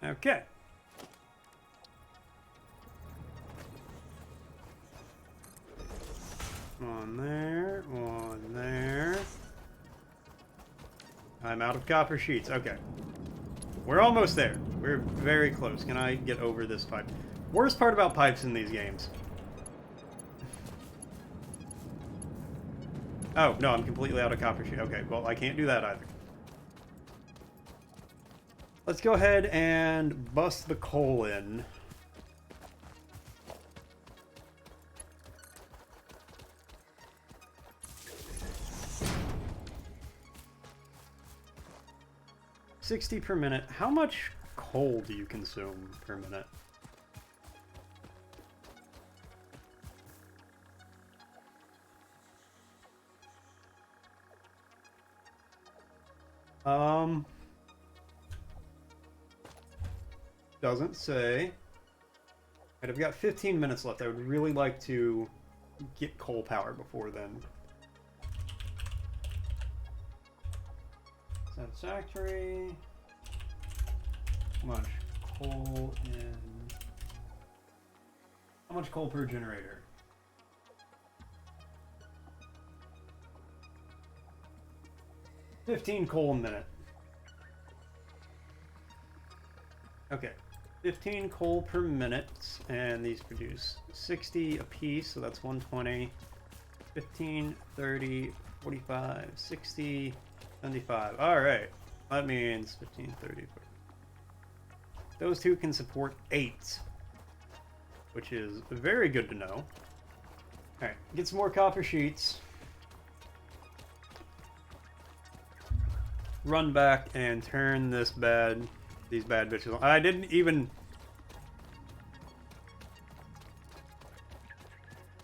Okay. One there, one there. I'm out of copper sheets. Okay. We're almost there. We're very close. Can I get over this pipe? Worst part about pipes in these games. Oh, no, I'm completely out of copper sheet. Okay, well, I can't do that either. Let's go ahead and bust the coal in. $60 per minute. How much coal do you consume per minute? Doesn't say. Right, I've got 15 minutes left. I would really like to get coal power before then. Satisfactory. How much coal in... How much coal per generator? $15 coal a minute. Okay. 15 coal per minute, and these produce 60 apiece, so that's 120. 15, 30, 45, 60, 75. Alright. That means 15, 30, 40. Those two can support 8, which is very good to know. Alright, get some more copper sheets. Run back and turn these bad bitches on. I didn't even...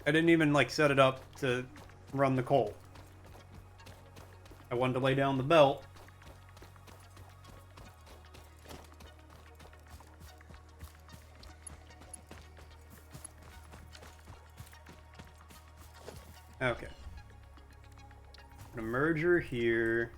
I didn't even, like, set it up to run the coal. I wanted to lay down the belt. Okay. A merger here.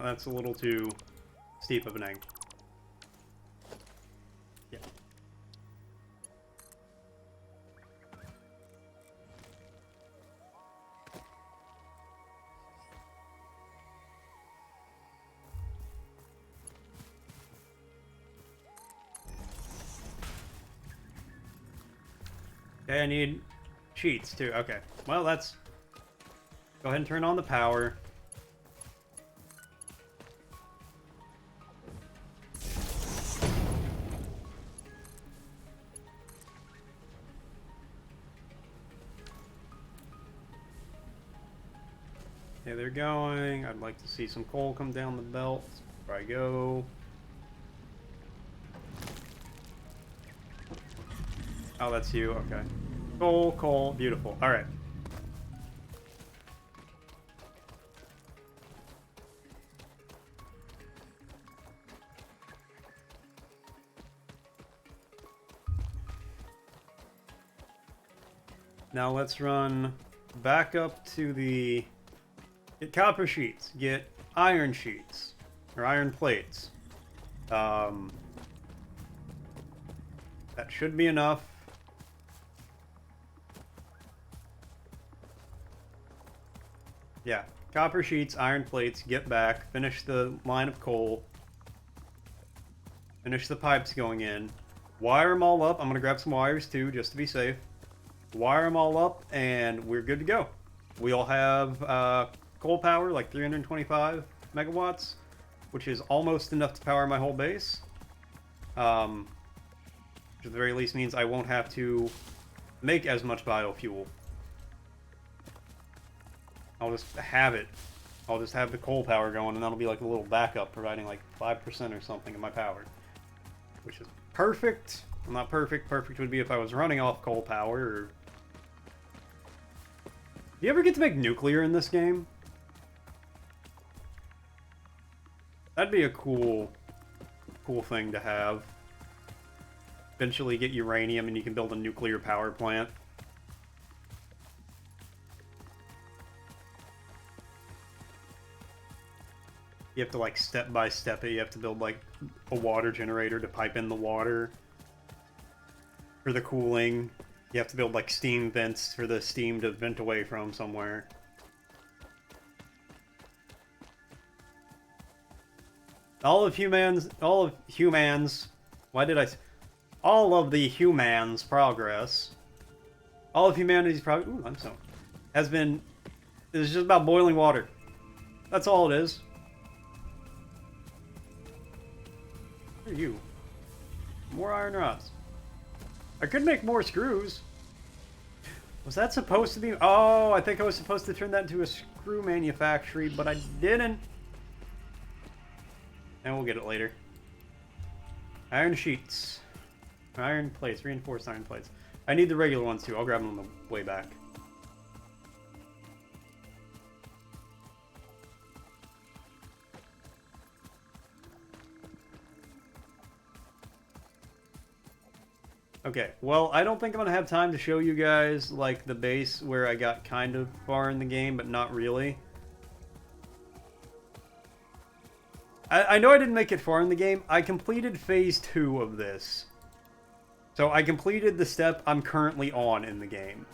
That's a little too steep of an angle. Yeah. Okay, I need sheets too. Okay. Well, that's... Go ahead and turn on the power. Okay, they're going. I'd like to see some coal come down the belt before I go. Oh, that's you. Okay. Coal, coal. Beautiful. All right. Now let's run back up to the... Get copper sheets. Get iron sheets. Or iron plates. That should be enough. Yeah. Copper sheets, iron plates, get back. Finish the line of coal. Finish the pipes going in. Wire them all up. I'm going to grab some wires too, just to be safe. Wire them all up, and we're good to go. We'll have coal power, like 325 megawatts, which is almost enough to power my whole base. Which at the very least means I won't have to make as much biofuel. I'll just have it. I'll just have the coal power going, and that'll be like a little backup, providing like 5% or something of my power. Which is perfect. Well, not perfect. Perfect would be if I was running off coal power, or... Do you ever get to make nuclear in this game? That'd be a cool thing to have. Eventually get uranium and you can build a nuclear power plant. You have to like step by step it. You have to build like a water generator to pipe in the water for the cooling. You have to build like steam vents for the steam to vent away from somewhere. All of humans, why did I... All of the humans' progress, all of humanity's progress, ooh, limestone, has been, it's just about boiling water. That's all it is. Who are you? More iron rods. I could make more screws. Was that supposed to be... Oh, I think I was supposed to turn that into a screw manufactory, but I didn't. And we'll get it later. Iron sheets. Iron plates. Reinforced iron plates. I need the regular ones too. I'll grab them on the way back. Okay, well, I don't think I'm going to have time to show you guys, like, the base where I got kind of far in the game, but not really. I know I didn't make it far in the game. I completed phase 2 of this. So I completed the step I'm currently on in the game.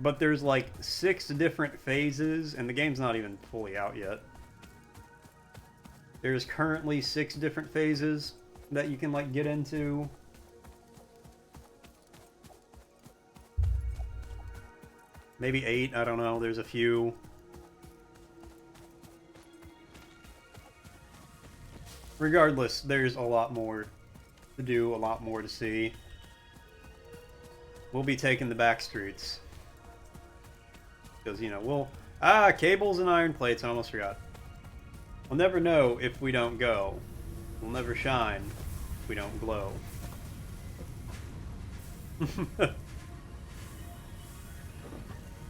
But there's, like, 6 different phases, and the game's not even fully out yet. There's currently 6 different phases that you can, like, get into. Maybe 8, I don't know, there's a few. regardless, there's a lot more to do, a lot more to see. We'll be taking the back streets. Because, you know, we'll... Ah, cables and iron plates, I almost forgot. We'll never know if we don't go. We'll never shine if we don't glow.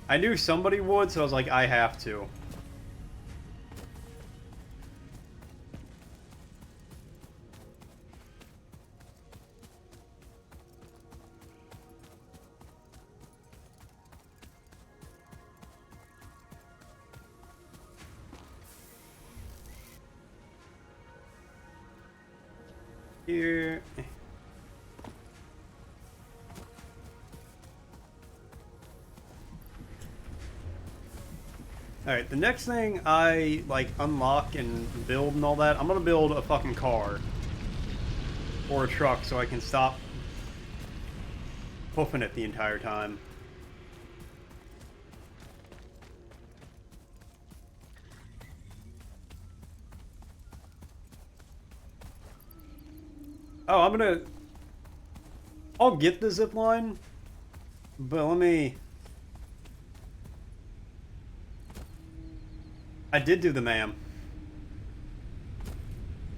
I knew somebody would, so I was like, I have to. Here. Alright, the next thing I, like, unlock and build and all that, I'm gonna build a fucking car. Or a truck so I can stop hoofing it the entire time. Oh, I'll get the zip line, but let me... I did do the ma'am.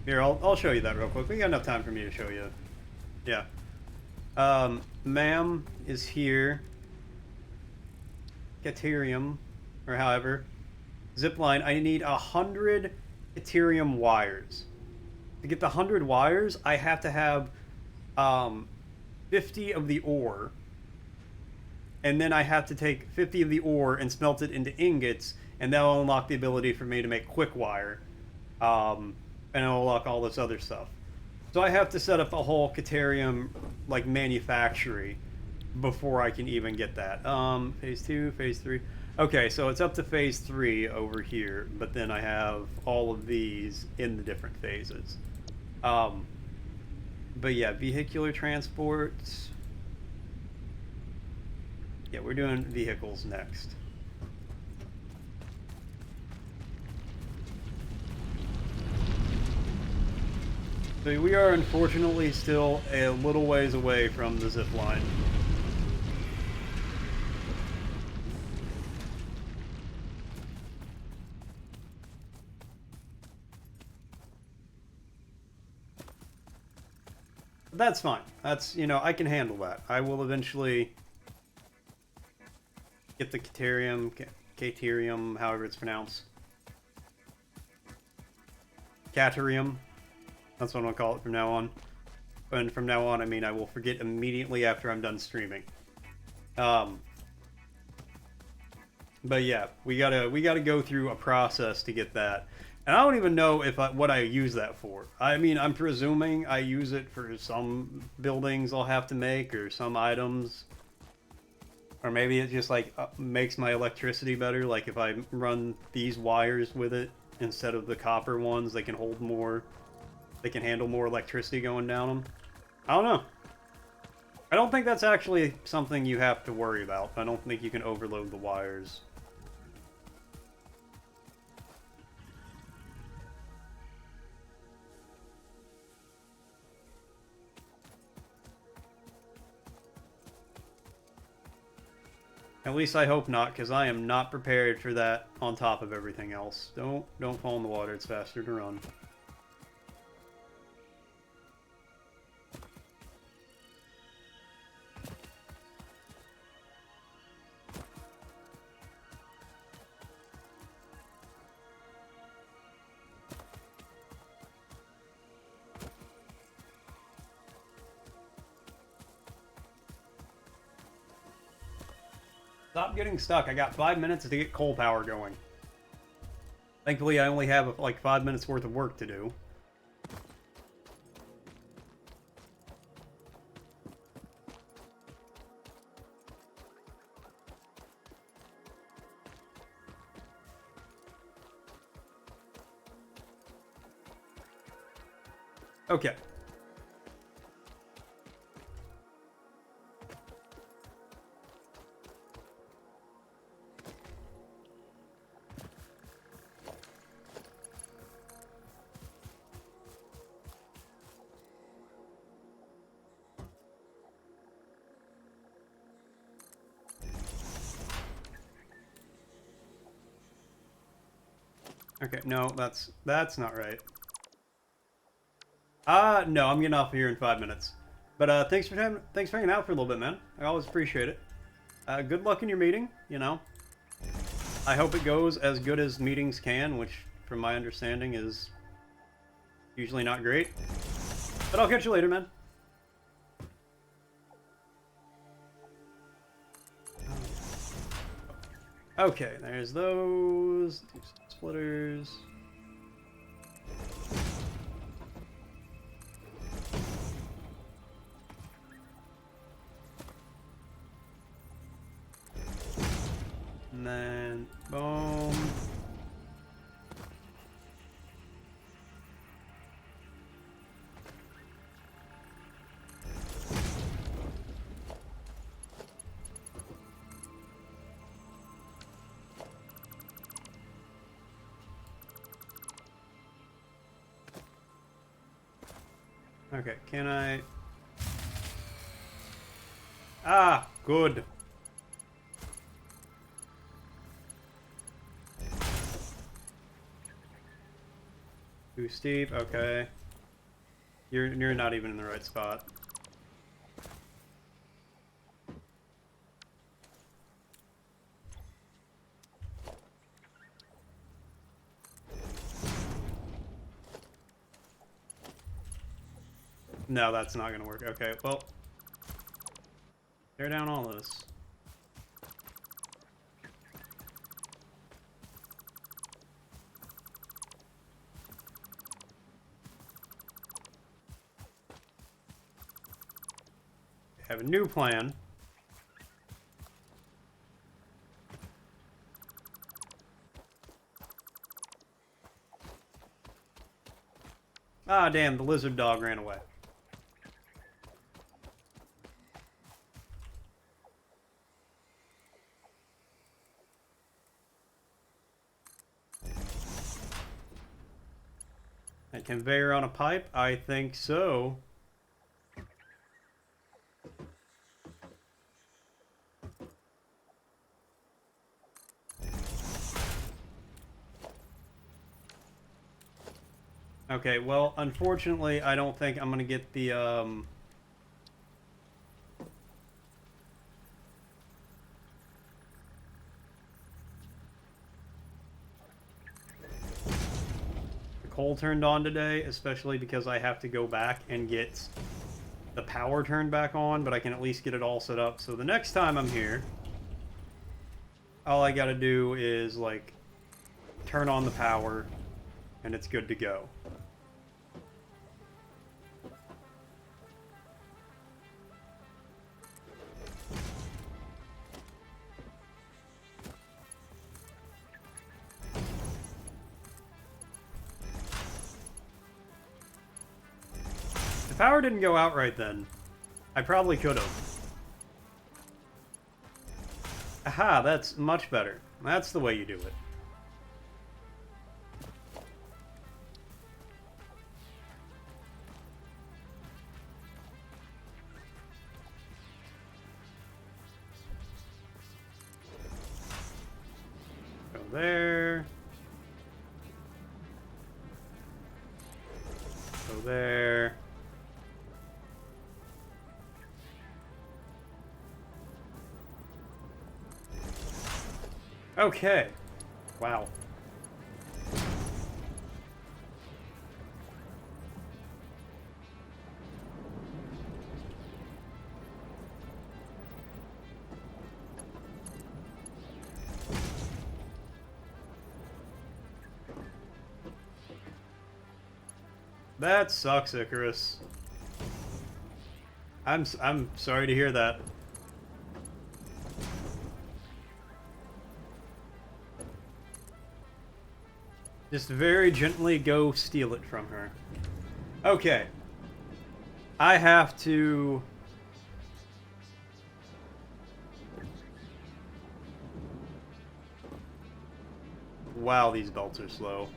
Here, I'll show you that real quick. We got enough time for me to show you. Yeah. Ma'am is here. Caterium, or however. Zipline, I need 100 Caterium wires. To get the 100 wires, I have to have 50 of the ore. And then I have to take 50 of the ore and smelt it into ingots, and that'll unlock the ability for me to make quick wire. And it'll unlock all this other stuff. So I have to set up a whole Caterium, like, manufactory before I can even get that. Phase 2, Phase 3. Okay, so it's up to Phase 3 over here, but then I have all of these in the different phases. But yeah, vehicular transports. Yeah, we're doing vehicles next. So we are unfortunately still a little ways away from the zip line. That's fine. That's, you know, I can handle that. I will eventually get the Caterium, however it's pronounced. Caterium. That's what I'm gonna call it from now on. And from now on, I mean I will forget immediately after I'm done streaming. But yeah, we gotta go through a process to get that. And I don't even know if what I use that for. I mean, I'm presuming I use it for some buildings I'll have to make, or some items. Or maybe it just, like, makes my electricity better. Like, if I run these wires with it instead of the copper ones, they can hold more... They can handle more electricity going down them. I don't know. I don't think that's actually something you have to worry about. I don't think you can overload the wires. At least I hope not, because I am not prepared for that on top of everything else. Don't fall in the water, it's faster to run. Stop getting stuck. I got 5 minutes to get coal power going. Thankfully, I only have like 5 minutes worth of work to do. Okay. Okay, no, that's not right. No, I'm getting off here in 5 minutes. But thanks for hanging out for a little bit, man. I always appreciate it. Good luck in your meeting, you know. I hope it goes as good as meetings can, which, from my understanding, is usually not great. But I'll catch you later, man. Okay, there's those. Two splitters. And then, boom. Okay, can I... Ah, good. Too steep, okay. You're not even in the right spot. No, that's not gonna work. Okay, well, tear down all this. Have a new plan. Ah, damn, the lizard dog ran away. A conveyor on a pipe? I think so. Okay, well, unfortunately, I don't think I'm gonna get the, coal turned on today, especially because I have to go back and get the power turned back on, but I can at least get it all set up. So the next time I'm here, all I gotta do is, like, turn on the power, and it's good to go. The power didn't go out right then. I probably could have. Aha, that's much better. That's the way you do it. Go there. Go there. Okay. Wow. That sucks, Icarus. I'm sorry to hear that. Just very gently go steal it from her. Okay. I have to... Wow, these belts are slow.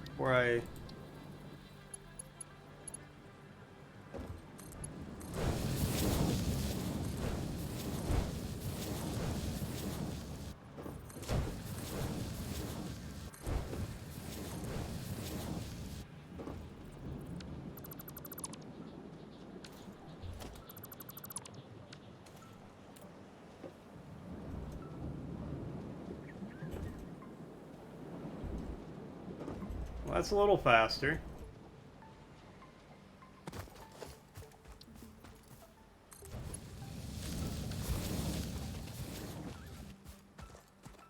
Before I... That's a little faster.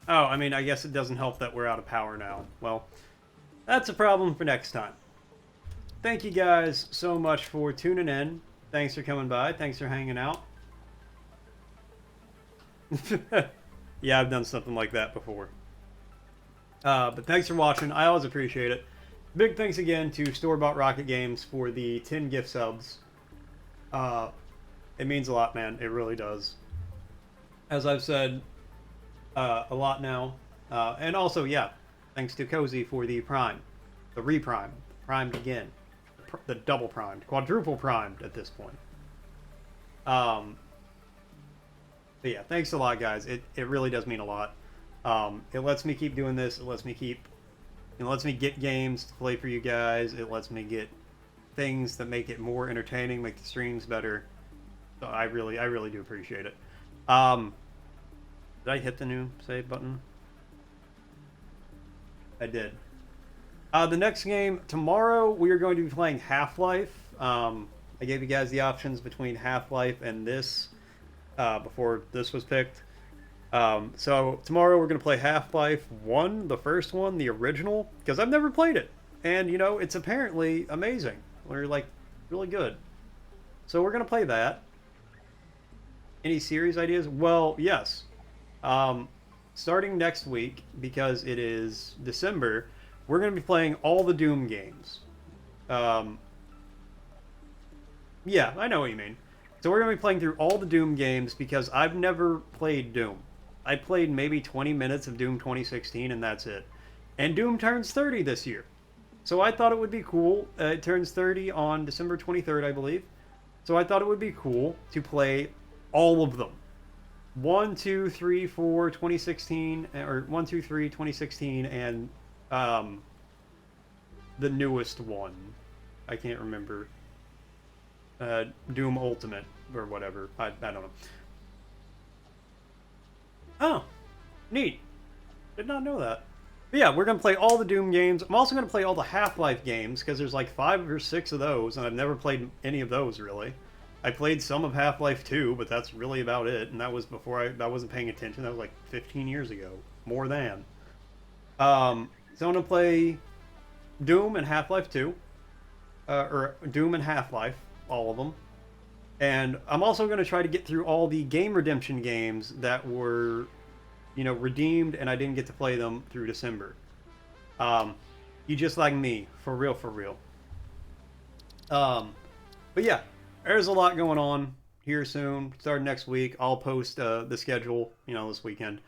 Oh, I mean, I guess it doesn't help that we're out of power now. Well, that's a problem for next time. Thank you guys so much for tuning in. Thanks for coming by. Thanks for hanging out. Yeah, I've done something like that before. But thanks for watching. I always appreciate it. Big thanks again to Store-Bought Rocket Games for the 10 gift subs. It means a lot, man. It really does. As I've said a lot now. And also, yeah, thanks to Cozy for the Prime. The Reprime. Primed again. The double primed. Quadruple primed at this point. But yeah, thanks a lot, guys. It really does mean a lot. It lets me keep doing this. It lets me get games to play for you guys. It lets me get things that make it more entertaining, make the streams better. So I really do appreciate it. Did I hit the new save button? I did. The next game, tomorrow, we are going to be playing Half-Life. I gave you guys the options between Half-Life and this before this was picked. So tomorrow we're going to play Half-Life 1, the first one, the original, because I've never played it. And, you know, it's apparently amazing. We're, like, really good. So we're going to play that. Any series ideas? Well, yes. Starting next week, because it is December, we're going to be playing all the Doom games. Yeah, I know what you mean. So we're going to be playing through all the Doom games because I've never played Doom. I played maybe 20 minutes of Doom 2016 and that's it. And Doom turns 30 this year. So I thought it would be cool. It turns 30 on December 23rd, I believe. So I thought it would be cool to play all of them. 1, 2, 3, 4, 2016, or 1, 2, 3, 2016, and the newest one. I can't remember. Doom Ultimate, or whatever. I don't know. Oh, neat. Did not know that. But yeah, we're going to play all the Doom games. I'm also going to play all the Half-Life games, because there's like 5 or 6 of those, and I've never played any of those, really. I played some of Half-Life 2, but that's really about it, and that was before I wasn't paying attention. That was like 15 years ago. More than. So I'm going to play Doom and Half-Life 2. Or Doom and Half-Life, all of them. And I'm also going to try to get through all the Game Redemption games that were, you know, redeemed, and I didn't get to play them through December. You just like me, for real, for real. But yeah, there's a lot going on here soon. Starting next week, I'll post the schedule, you know, this weekend.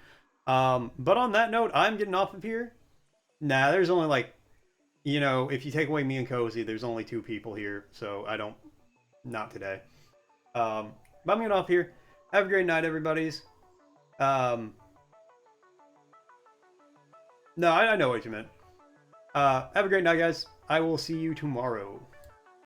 But on that note, I'm getting off of here. Nah, there's only like, you know, if you take away me and Cozy, there's only 2 people here, so I don't, not today. But I'm getting off here. Have a great night, everybody's. No, I know what you meant. Have a great night, guys. I will see you tomorrow.